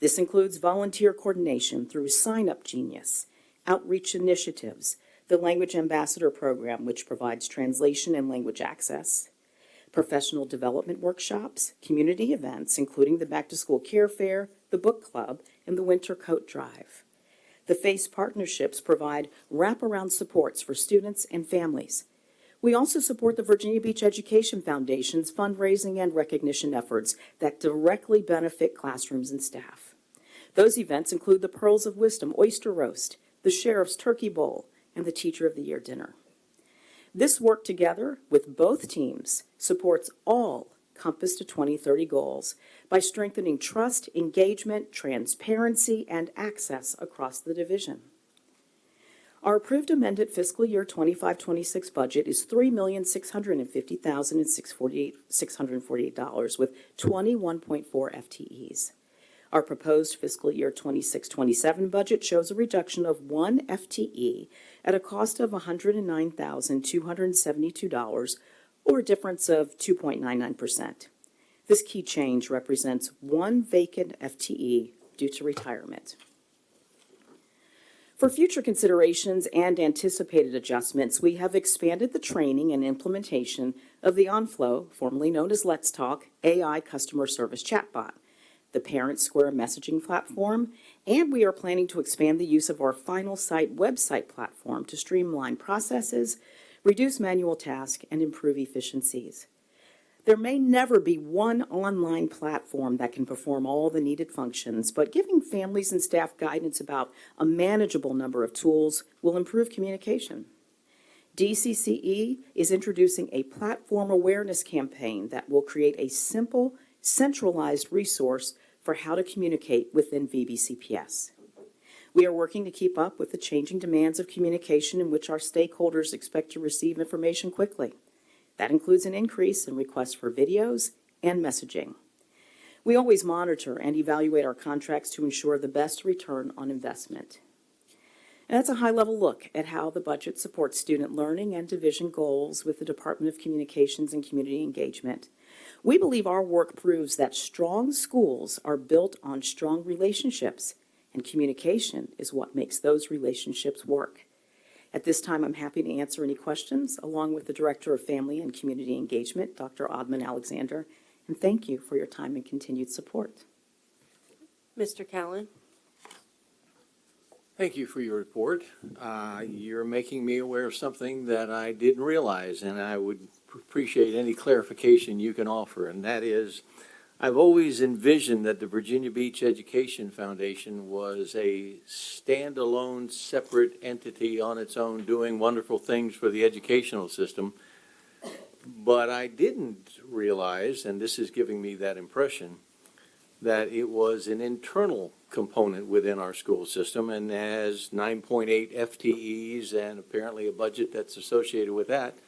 This includes volunteer coordination through Sign Up Genius, outreach initiatives, the Language Ambassador Program, which provides translation and language access, professional development workshops, community events, including the Back to School Care Fair, the Book Club, and the Winter Coat Drive. The FACE partnerships provide wraparound supports for students and families. We also support the Virginia Beach Education Foundation's fundraising and recognition efforts that directly benefit classrooms and staff. Those events include the Pearls of Wisdom Oyster Roast, the Sheriff's Turkey Bowl, and the Teacher of the Year Dinner. This work together with both teams supports all Compass to 2030 goals by strengthening trust, engagement, transparency, and access across the division. Our approved amended fiscal year 25-26 budget is $3,650,648 with 21.4 FTEs. Our proposed fiscal year 26-27 budget shows a reduction of 1 FTE at a cost of $109,272, or a difference of 2.99%. This key change represents 1 vacant FTE due to retirement. For future considerations and anticipated adjustments, we have expanded the training and implementation of the OnFlow, formerly known as Let's Talk, AI customer service chatbot, the ParentSquare messaging platform, and we are planning to expand the use of our Final Site website platform to streamline processes, reduce manual tasks, and improve efficiencies. There may never be one online platform that can perform all the needed functions, but giving families and staff guidance about a manageable number of tools will improve communication. DCCE is introducing a platform awareness campaign that will create a simple, centralized resource for how to communicate within VBCPS. We are working to keep up with the changing demands of communication in which our stakeholders expect to receive information quickly. That includes an increase in requests for videos and messaging. We always monitor and evaluate our contracts to ensure the best return on investment. And that's a high-level look at how the budget supports student learning and division goals with the Department of Communications and Community Engagement. We believe our work proves that strong schools are built on strong relationships, and communication is what makes those relationships work. At this time, I'm happy to answer any questions, along with the Director of Family and Community Engagement, Dr. Oddman Alexander, and thank you for your time and continued support. Mr. Callen? Thank you for your report. You're making me aware of something that I didn't realize, and I would appreciate any clarification you can offer, and that is, I've always envisioned that the Virginia Beach Education Foundation was a standalone, separate entity on its own doing wonderful things for the educational system. But I didn't realize, and this is giving me that impression, that it was an internal component within our school system and has 9.8 FTEs and apparently a budget that's associated with that.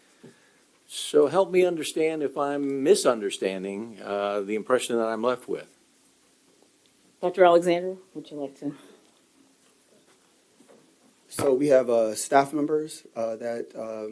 So help me understand if I'm misunderstanding the impression that I'm left with. Dr. Alexander, would you like to? So we have staff members that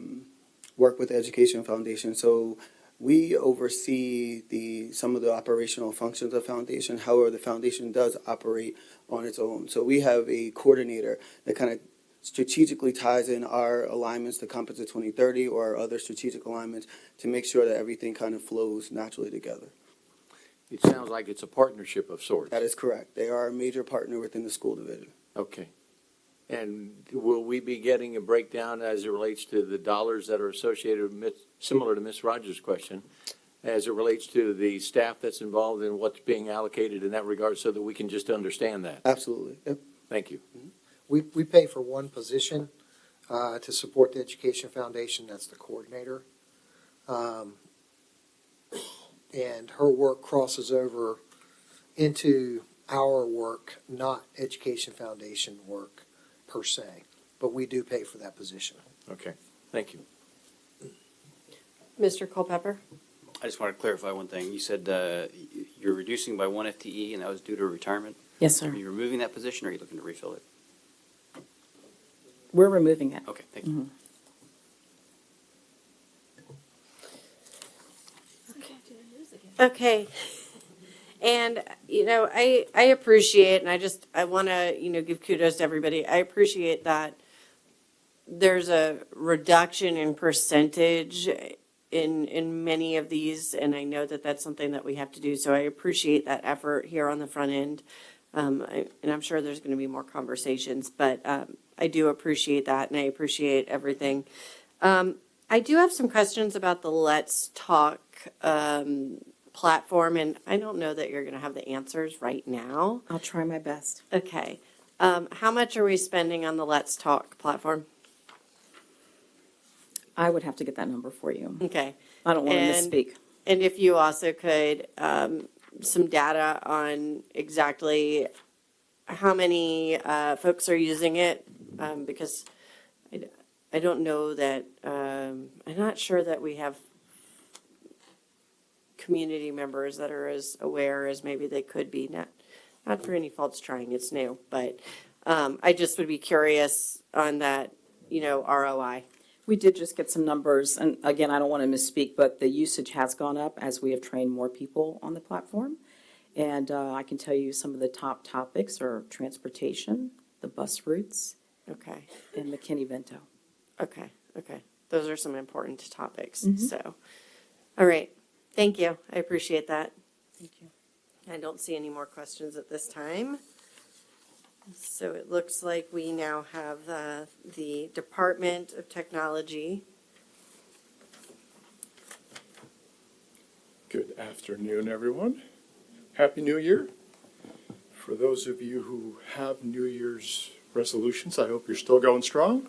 work with the Education Foundation. So we oversee some of the operational functions of Foundation. However, the Foundation does operate on its own. So we have a coordinator that kind of strategically ties in our alignments to Compass 2030 or our other strategic alignments to make sure that everything kind of flows naturally together. It sounds like it's a partnership of sorts. That is correct. They are a major partner within the school division. Okay. And will we be getting a breakdown as it relates to the dollars that are associated with, similar to Ms. Rogers' question, as it relates to the staff that's involved in what's being allocated in that regard so that we can just understand that? Absolutely. Yep. Thank you. We pay for one position to support the Education Foundation, that's the coordinator. And her work crosses over into our work, not Education Foundation work per se, but we do pay for that position. Okay, thank you. Mr. Culpepper? I just want to clarify one thing. You said you're reducing by 1 FTE, and that was due to retirement? Yes, sir. Are you removing that position, or are you looking to refill it? We're removing it. Okay, thank you. Okay. And, I appreciate, and I want to, give kudos to everybody. I appreciate that there's a reduction in percentage in many of these, and I know that that's something that we have to do. So I appreciate that effort here on the front end. And I'm sure there's going to be more conversations, but I do appreciate that, and I appreciate everything. I do have some questions about the Let's Talk platform, and I don't know that you're going to have the answers right now. I'll try my best. Okay. How much are we spending on the Let's Talk platform? I would have to get that number for you. Okay. I don't want to And- misspeak. And if you also could, some data on exactly how many folks are using it, because I don't know that, I'm not sure that we have community members that are as aware as maybe they could be. Not for any faults trying, it's new, but I just would be curious on that, ROI. We did just get some numbers, and again, I don't want to misspeak, but the usage has gone up as we have trained more people on the platform. And I can tell you some of the top topics are transportation, the bus routes, Okay. and McKinney-Vento. Okay. Those are some important topics, so. All right, thank you, I appreciate that. Thank you. I don't see any more questions at this time. So it looks like we now have the Department of Technology. Good afternoon, everyone. Happy New Year. For those of you who have New Year's resolutions, I hope you're still going strong.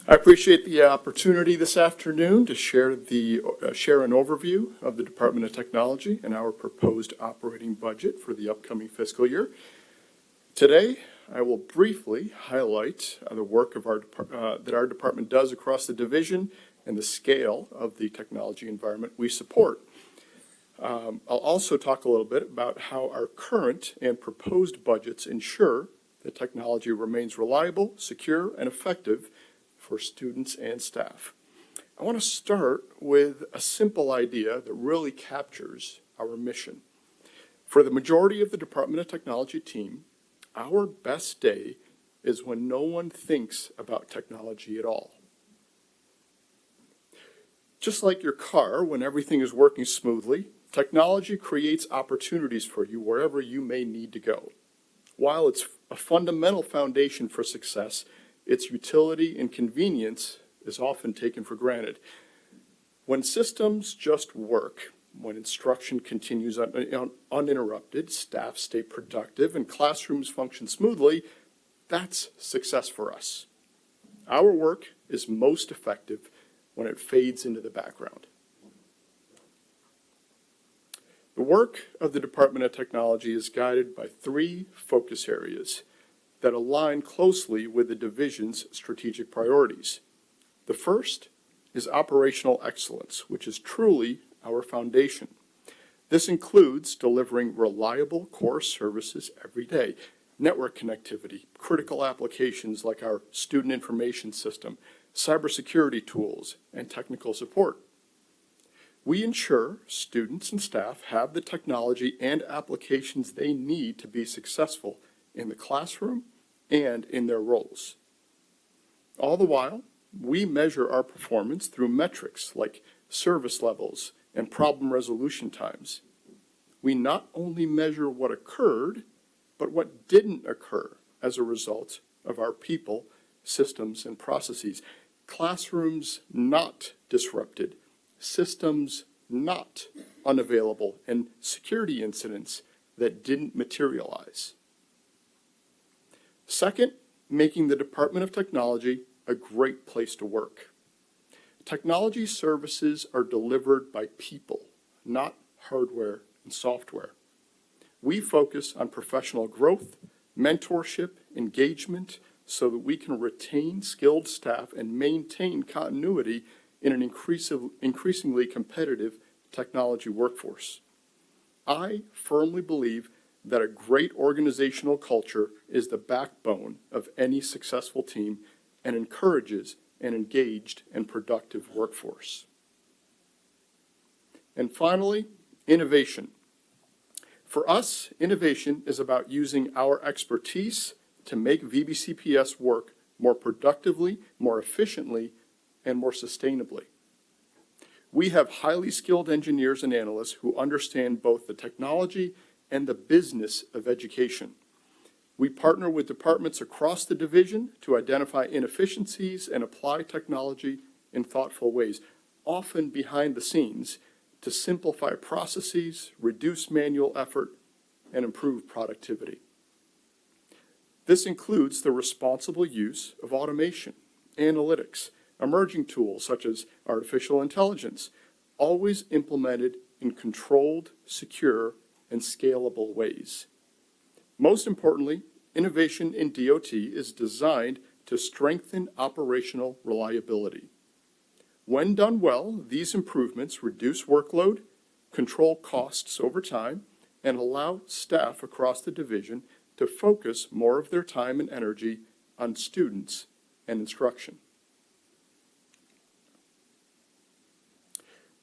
I appreciate the opportunity this afternoon to share an overview of the Department of Technology and our proposed operating budget for the upcoming fiscal year. Today, I will briefly highlight the work of that our department does across the division and the scale of the technology environment we support. I'll also talk a little bit about how our current and proposed budgets ensure that technology remains reliable, secure, and effective for students and staff. I want to start with a simple idea that really captures our mission. For the majority of the Department of Technology team, our best day is when no one thinks about technology at all. Just like your car, when everything is working smoothly, technology creates opportunities for you wherever you may need to go. While it's a fundamental foundation for success, its utility and convenience is often taken for granted. When systems just work, when instruction continues uninterrupted, staff stay productive, and classrooms function smoothly, that's success for us. Our work is most effective when it fades into the background. The work of the Department of Technology is guided by 3 focus areas that align closely with the division's strategic priorities. The first is operational excellence, which is truly our foundation. This includes delivering reliable core services every day, network connectivity, critical applications like our student information system, cybersecurity tools, and technical support. We ensure students and staff have the technology and applications they need to be successful in the classroom and in their roles. All the while, we measure our performance through metrics like service levels and problem resolution times. We not only measure what occurred, but what didn't occur as a result of our people, systems, and processes. Classrooms not disrupted, systems not unavailable, and security incidents that didn't materialize. Second, making the Department of Technology a great place to work. Technology services are delivered by people, not hardware and software. We focus on professional growth, mentorship, engagement, so that we can retain skilled staff and maintain continuity in an increasingly competitive technology workforce. I firmly believe that a great organizational culture is the backbone of any successful team and encourages an engaged and productive workforce. And finally, innovation. For us, innovation is about using our expertise to make VBCPS work more productively, more efficiently, and more sustainably. We have highly skilled engineers and analysts who understand both the technology and the business of education. We partner with departments across the division to identify inefficiencies and apply technology in thoughtful ways, often behind the scenes, to simplify processes, reduce manual effort, and improve productivity. This includes the responsible use of automation, analytics, emerging tools such as artificial intelligence, always implemented in controlled, secure, and scalable ways. Most importantly, innovation in DOT is designed to strengthen operational reliability. When done well, these improvements reduce workload, control costs over time, and allow staff across the division to focus more of their time and energy on students and instruction.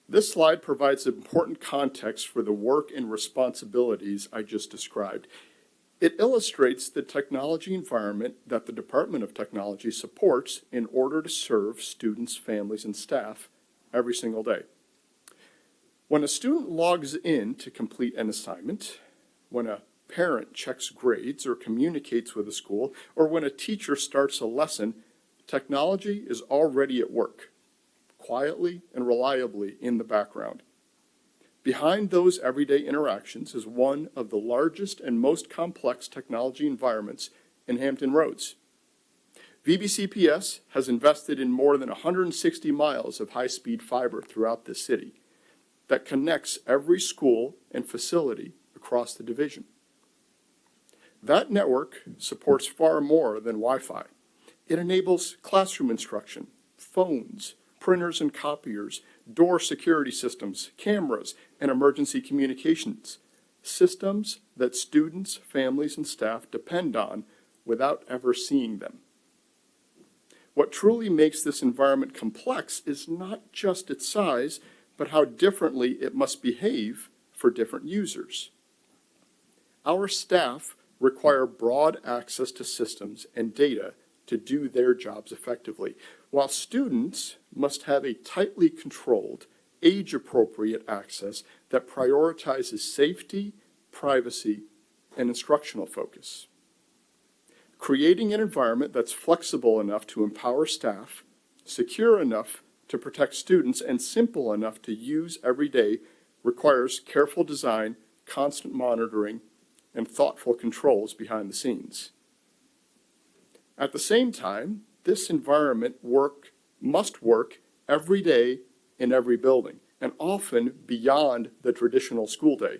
This slide provides important context for the work and responsibilities I just described. It illustrates the technology environment that the Department of Technology supports in order to serve students, families, and staff every single day. When a student logs in to complete an assignment, when a parent checks grades or communicates with a school, or when a teacher starts a lesson, technology is already at work, quietly and reliably in the background. Behind those everyday interactions is one of the largest and most complex technology environments in Hampton Roads. VBCPS has invested in more than 160 miles of high-speed fiber throughout the city that connects every school and facility across the division. That network supports far more than Wi-Fi. It enables classroom instruction, phones, printers and copiers, door security systems, cameras, and emergency communications, systems that students, families, and staff depend on without ever seeing them. What truly makes this environment complex is not just its size, but how differently it must behave for different users. Our staff require broad access to systems and data to do their jobs effectively, while students must have a tightly controlled, age-appropriate access that prioritizes safety, privacy, and instructional focus. Creating an environment that's flexible enough to empower staff, secure enough to protect students, and simple enough to use every day requires careful design, constant monitoring, and thoughtful controls behind the scenes. At the same time, this environment must work every day in every building, and often beyond the traditional school day.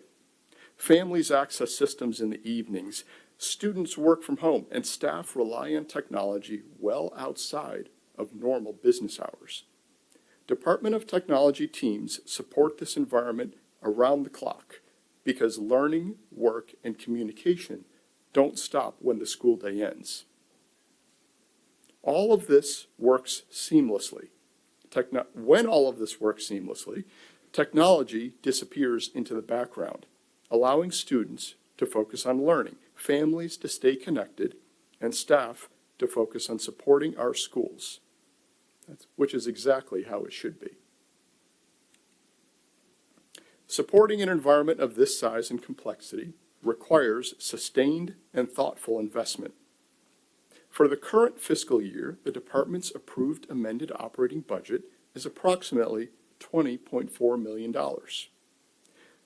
Families access systems in the evenings. Students work from home, and staff rely on technology well outside of normal business hours. Department of Technology teams support this environment around the clock because learning, work, and communication don't stop when the school day ends. All of this works seamlessly. When all of this works seamlessly, technology disappears into the background, allowing students to focus on learning, families to stay connected, and staff to focus on supporting our schools, which is exactly how it should be. Supporting an environment of this size and complexity requires sustained and thoughtful investment. For the current fiscal year, the department's approved amended operating budget is approximately $20.4 million.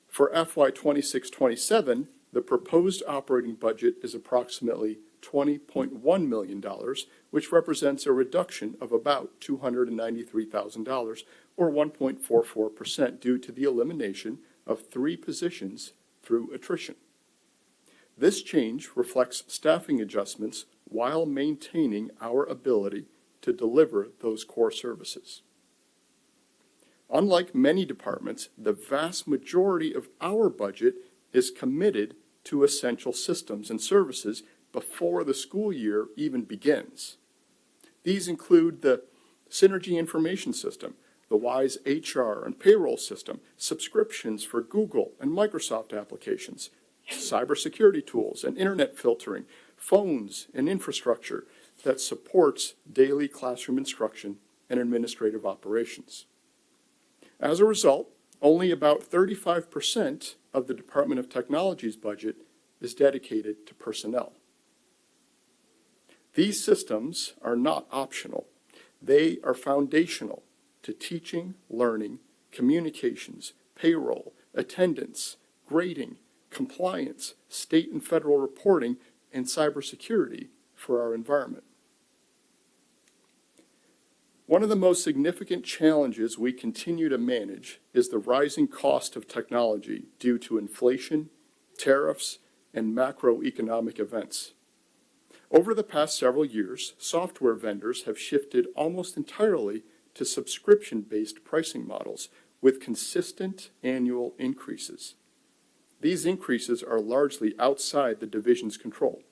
For FY 26-27, the proposed operating budget is approximately $20.1 million, which represents a reduction of about $293,000, or 1.44%, due to the elimination of 3 positions through attrition. This change reflects staffing adjustments while maintaining our ability to deliver those core services. Unlike many departments, the vast majority of our budget is committed to essential systems and services before the school year even begins. These include the Synergy Information System, the WISE HR and payroll system, subscriptions for Google and Microsoft applications, cybersecurity tools and internet filtering, phones and infrastructure that supports daily classroom instruction and administrative operations. As a result, only about 35% of the Department of Technology's budget is dedicated to personnel. These systems are not optional. They are foundational to teaching, learning, communications, payroll, attendance, grading, compliance, state and federal reporting, and cybersecurity for our environment. One of the most significant challenges we continue to manage is the rising cost of technology due to inflation, tariffs, and macroeconomic events. Over the past several years, software vendors have shifted almost entirely to subscription-based pricing models with consistent annual increases. These increases are largely outside the division's control.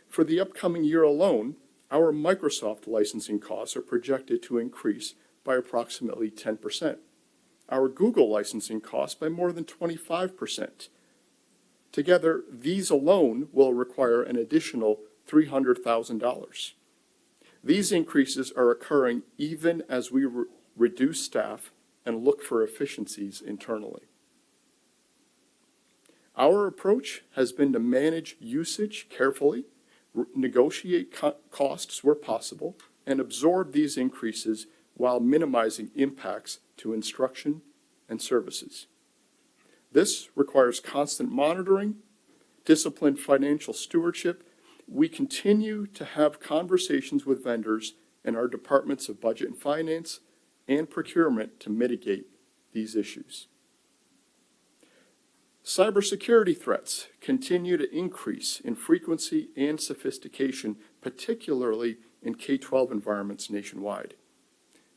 For the upcoming year alone, our Microsoft licensing costs are projected to increase by approximately 10%. Our Google licensing costs by more than 25%. Together, these alone will require an additional $300,000. These increases are occurring even as we reduce staff and look for efficiencies internally. Our approach has been to manage usage carefully, negotiate costs where possible, and absorb these increases while minimizing impacts to instruction and services. This requires constant monitoring, disciplined financial stewardship. We continue to have conversations with vendors and our departments of budget and finance and procurement to mitigate these issues. Cybersecurity threats continue to increase in frequency and sophistication, particularly in K-12 environments nationwide.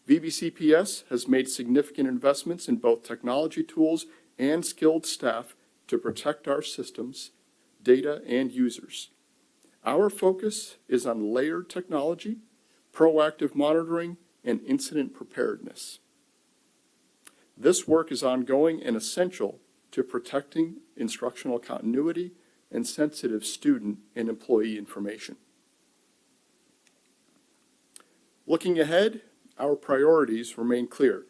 VBCPS has made significant investments in both technology tools and skilled staff to protect our systems, data, and users. Our focus is on layered technology, proactive monitoring, and incident preparedness. This work is ongoing and essential to protecting instructional continuity and sensitive student and employee information. Looking ahead, our priorities remain clear.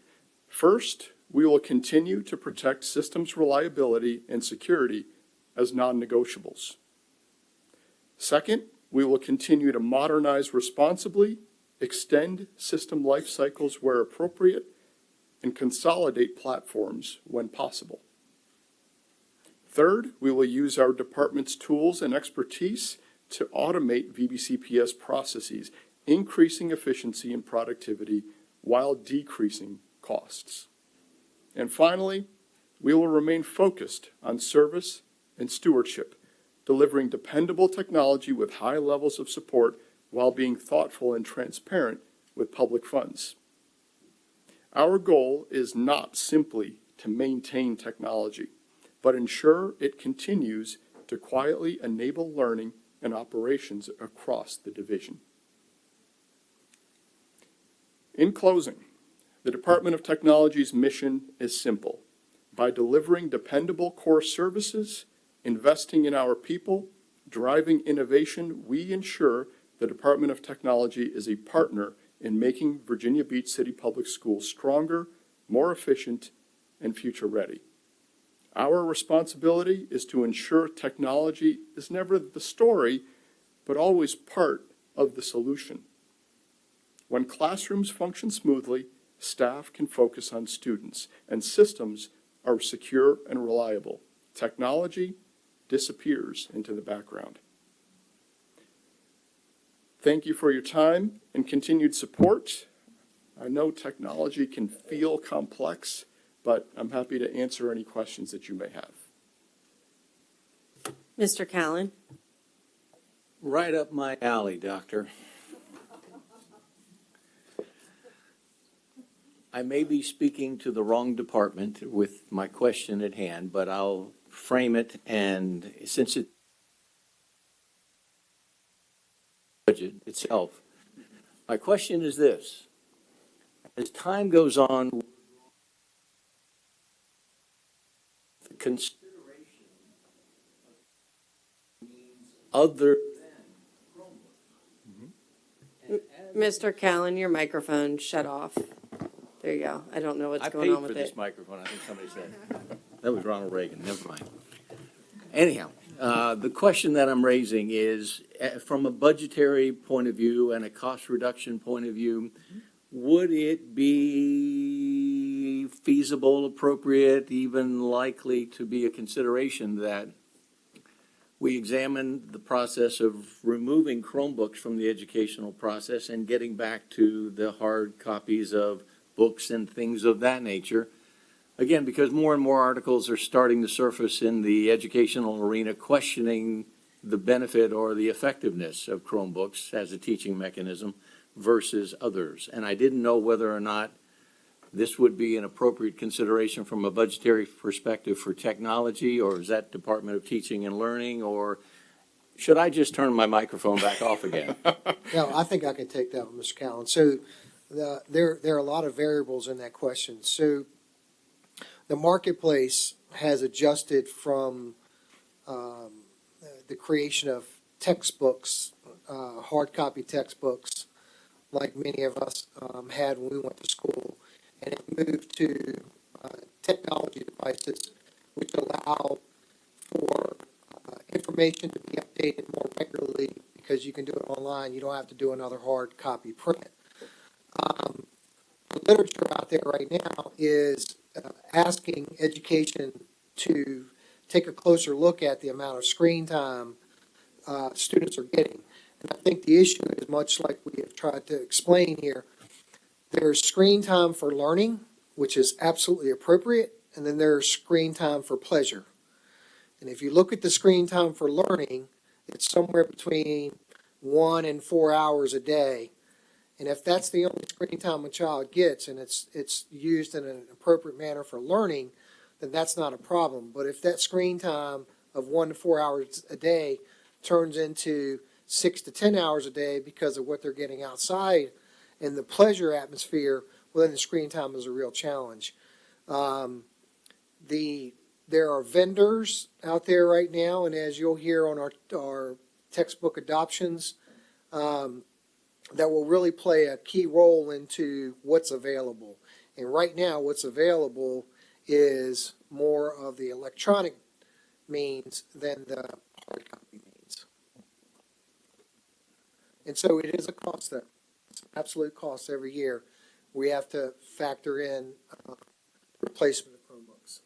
First, we will continue to protect systems reliability and security as non-negotiables. Second, we will continue to modernize responsibly, extend system life cycles where appropriate, and consolidate platforms when possible. Third, we will use our department's tools and expertise to automate VBCPS processes, increasing efficiency and productivity while decreasing costs. And finally, We will remain focused on service and stewardship, delivering dependable technology with high levels of support while being thoughtful and transparent with public funds. Our goal is not simply to maintain technology, but ensure it continues to quietly enable learning and operations across the division. In closing, the Department of Technology's mission is simple. By delivering dependable core services, investing in our people, driving innovation, we ensure the Department of Technology is a partner in making Virginia Beach City Public Schools stronger, more efficient, and future-ready. Our responsibility is to ensure technology is never the story, but always part of the solution. When classrooms function smoothly, staff can focus on students, and systems are secure and reliable. Technology disappears into the background. Thank you for your time and continued support. I know technology can feel complex, but I'm happy to answer any questions that you may have. Mr. Callen? Right up my alley, Doctor. I may be speaking to the wrong department with my question at hand, but I'll frame it, and since it budget itself, my question is this. As time goes on, the consideration means other than Mr. Callen, your microphone shut off. There you go. I don't know what's going on with I paid for this it. microphone, I think somebody said. That was Ronald Reagan, never mind. Anyhow, the question that I'm raising is, from a budgetary point of view and a cost reduction point of view, would it be feasible, appropriate, even likely to be a consideration that we examine the process of removing Chromebooks from the educational process and getting back to the hard copies of books and things of that nature? Again, because more and more articles are starting to surface in the educational arena questioning the benefit or the effectiveness of Chromebooks as a teaching mechanism versus others. And I didn't know whether or not this would be an appropriate consideration from a budgetary perspective for technology, or is that Department of Teaching and Learning, or should I just turn my microphone back off again? No, I think I can take that one, Mr. Callen. So there are a lot of variables in that question. So the marketplace has adjusted from the creation of textbooks, hard copy textbooks, like many of us had when we went to school, and it moved to technology devices which allow for information to be updated more regularly because you can do it online. You don't have to do another hard copy print. The literature out there right now is asking education to take a closer look at the amount of screen time students are getting. And I think the issue is much like we have tried to explain here. There's screen time for learning, which is absolutely appropriate, and then there's screen time for pleasure. And if you look at the screen time for learning, it's somewhere between 1 and 4 hours a day. And if that's the only screen time a child gets, and it's used in an appropriate manner for learning, then that's not a problem. But if that screen time of 1 to 4 hours a day turns into 6 to 10 hours a day because of what they're getting outside in the pleasure atmosphere, well, then the screen time is a real challenge. There are vendors out there right now, and as you'll hear on our textbook adoptions, that will really play a key role into what's available. And right now, what's available is more of the electronic means than the hard copy means. And so it is a cost there. It's an absolute cost every year. We have to factor in replacement of Chromebooks.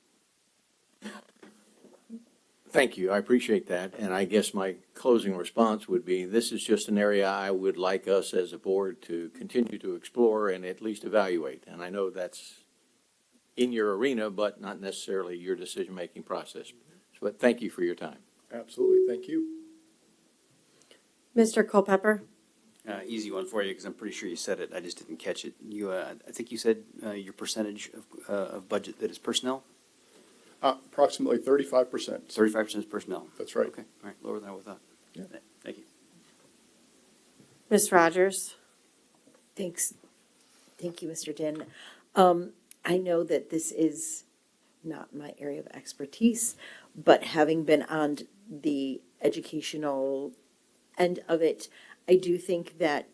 Thank you. I appreciate that. And I guess my closing response would be, this is just an area I would like us as a board to continue to explore and at least evaluate. And I know that's in your arena, but not necessarily your decision-making process. But thank you for your time. Absolutely, thank you. Mr. Culpepper? Easy one for you, because I'm pretty sure you said it, I just didn't catch it. I think you said your percentage of budget that is personnel? Approximately 35%. 35% is personnel? That's right. Okay, all right, lower than I would thought. Yeah. Thank you. Ms. Rogers? Thanks. Thank you, Mr. Din. I know that this is not my area of expertise, but having been on the educational end of it, I do think that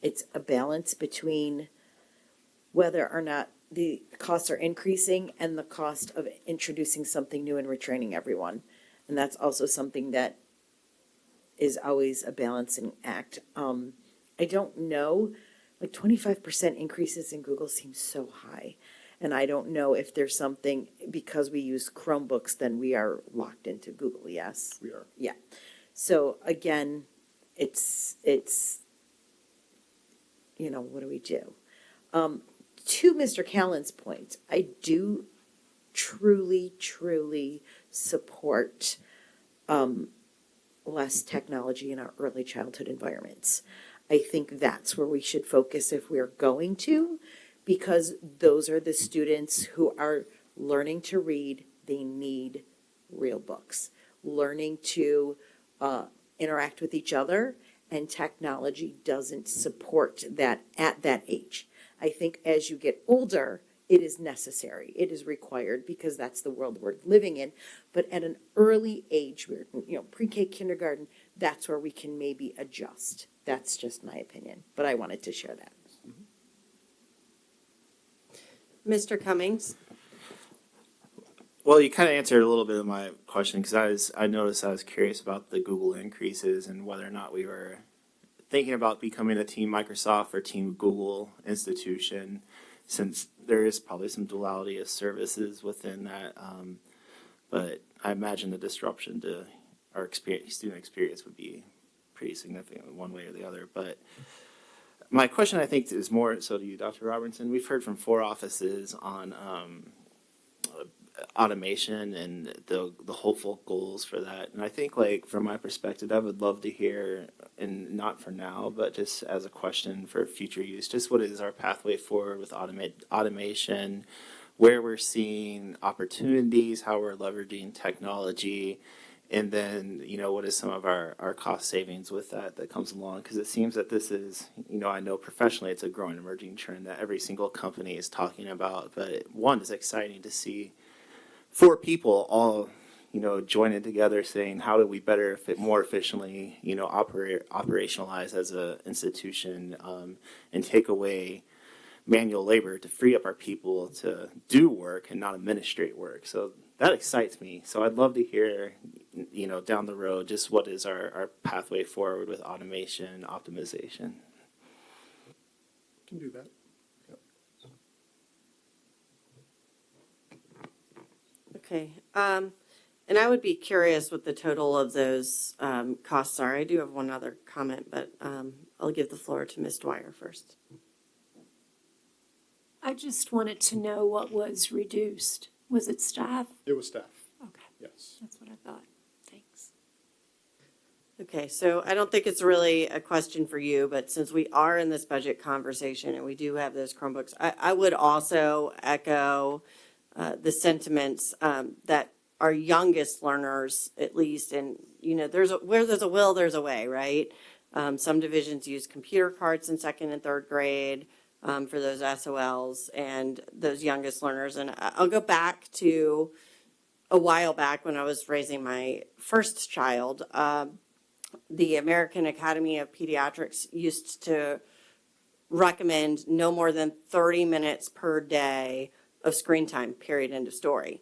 it's a balance between whether or not the costs are increasing and the cost of introducing something new and retraining everyone. And that's also something that is always a balancing act. I don't know, like 25% increases in Google seems so high. And I don't know if there's something, because we use Chromebooks, then we are locked into Google, yes? We are. Yeah. So again, it's, you know, what do we do? To Mr. Callan's point, I do truly support less technology in our early childhood environments. I think that's where we should focus if we're going to, because those are the students who are learning to read. They need real books, learning to interact with each other, and technology doesn't support that at that age. I think as you get older, it is necessary, it is required, because that's the world we're living in. But at an early age, we're, you know, pre-K, kindergarten, that's where we can maybe adjust. That's just my opinion, but I wanted to share that. Mr. Cummings? Well, you kind of answered a little bit of my question, because I noticed I was curious about the Google increases and whether or not we were thinking about becoming a Team Microsoft or Team Google institution, since there is probably some duality of services within that. But I imagine the disruption to our student experience would be pretty significant one way or the other. But my question, I think, is more so to you, Dr. Robertson. We've heard from 4 offices on automation and the hopeful goals for that. And I think, like, from my perspective, I would love to hear, and not for now, but just as a question for future use, just what is our pathway forward with automation, where we're seeing opportunities, how we're leveraging technology, and then, you know, what is some of our cost savings with that comes along? Because it seems that this is, you know, I know professionally it's a growing emerging trend that every single company is talking about, but one, is exciting to see 4 people all, you know, joining together saying, how do we better more efficiently, you know, operationalize as an institution, and take away manual labor to free up our people to do work and not administrate work. So that excites me. So I'd love to hear, you know, down the road, just what is our pathway forward with automation, optimization. Can do that. Okay, and I would be curious what the total of those costs are. I do have one other comment, but I'll give the floor to Ms. Dwyer first. I just wanted to know what was reduced. Was it staff? It was staff. Okay. Yes. That's what I thought. Thanks. Okay, so I don't think it's really a question for you, but since we are in this budget conversation and we do have those Chromebooks, I would also echo the sentiments that our youngest learners, at least, and, you know, where there's a will, there's a way, right? Some divisions use computer carts in 2nd and 3rd grade for those SOLs and those youngest learners. And I'll go back to a while back when I was raising my first child. The American Academy of Pediatrics used to recommend no more than 30 minutes per day of screen time, period, end of story.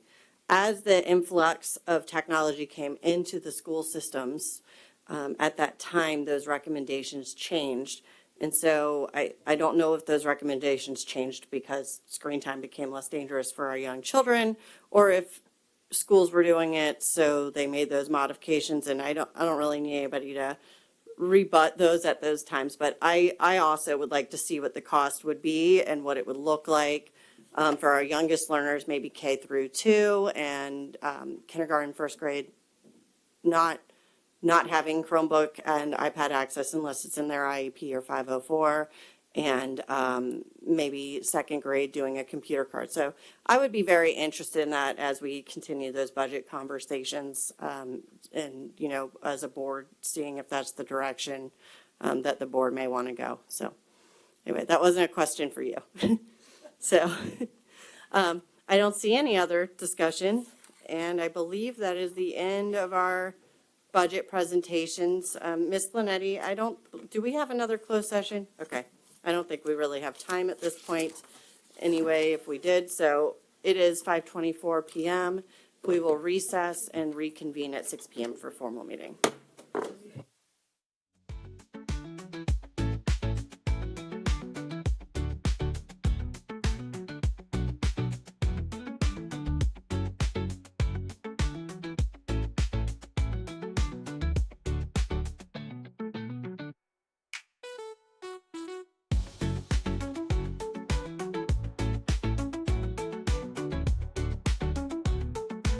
As the influx of technology came into the school systems, at that time, those recommendations changed. And so I don't know if those recommendations changed because screen time became less dangerous for our young children, or if schools were doing it so they made those modifications. And I don't really need anybody to rebut those at those times. But I also would like to see what the cost would be and what it would look like For our youngest learners, maybe K through 2, and kindergarten, first grade, not having Chromebook and iPad access unless it's in their IEP or 504, and maybe second grade doing a computer card. So I would be very interested in that as we continue those budget conversations, and, you know, as a board, seeing if that's the direction that the board may want to go. So anyway, that wasn't a question for you. So I don't see any other discussion, and I believe that is the end of our budget presentations. Ms. Linetti, do we have another closed session? Okay. I don't think we really have time at this point anyway, if we did. So it is 5:24 PM. We will recess and reconvene at 6 PM for formal meeting.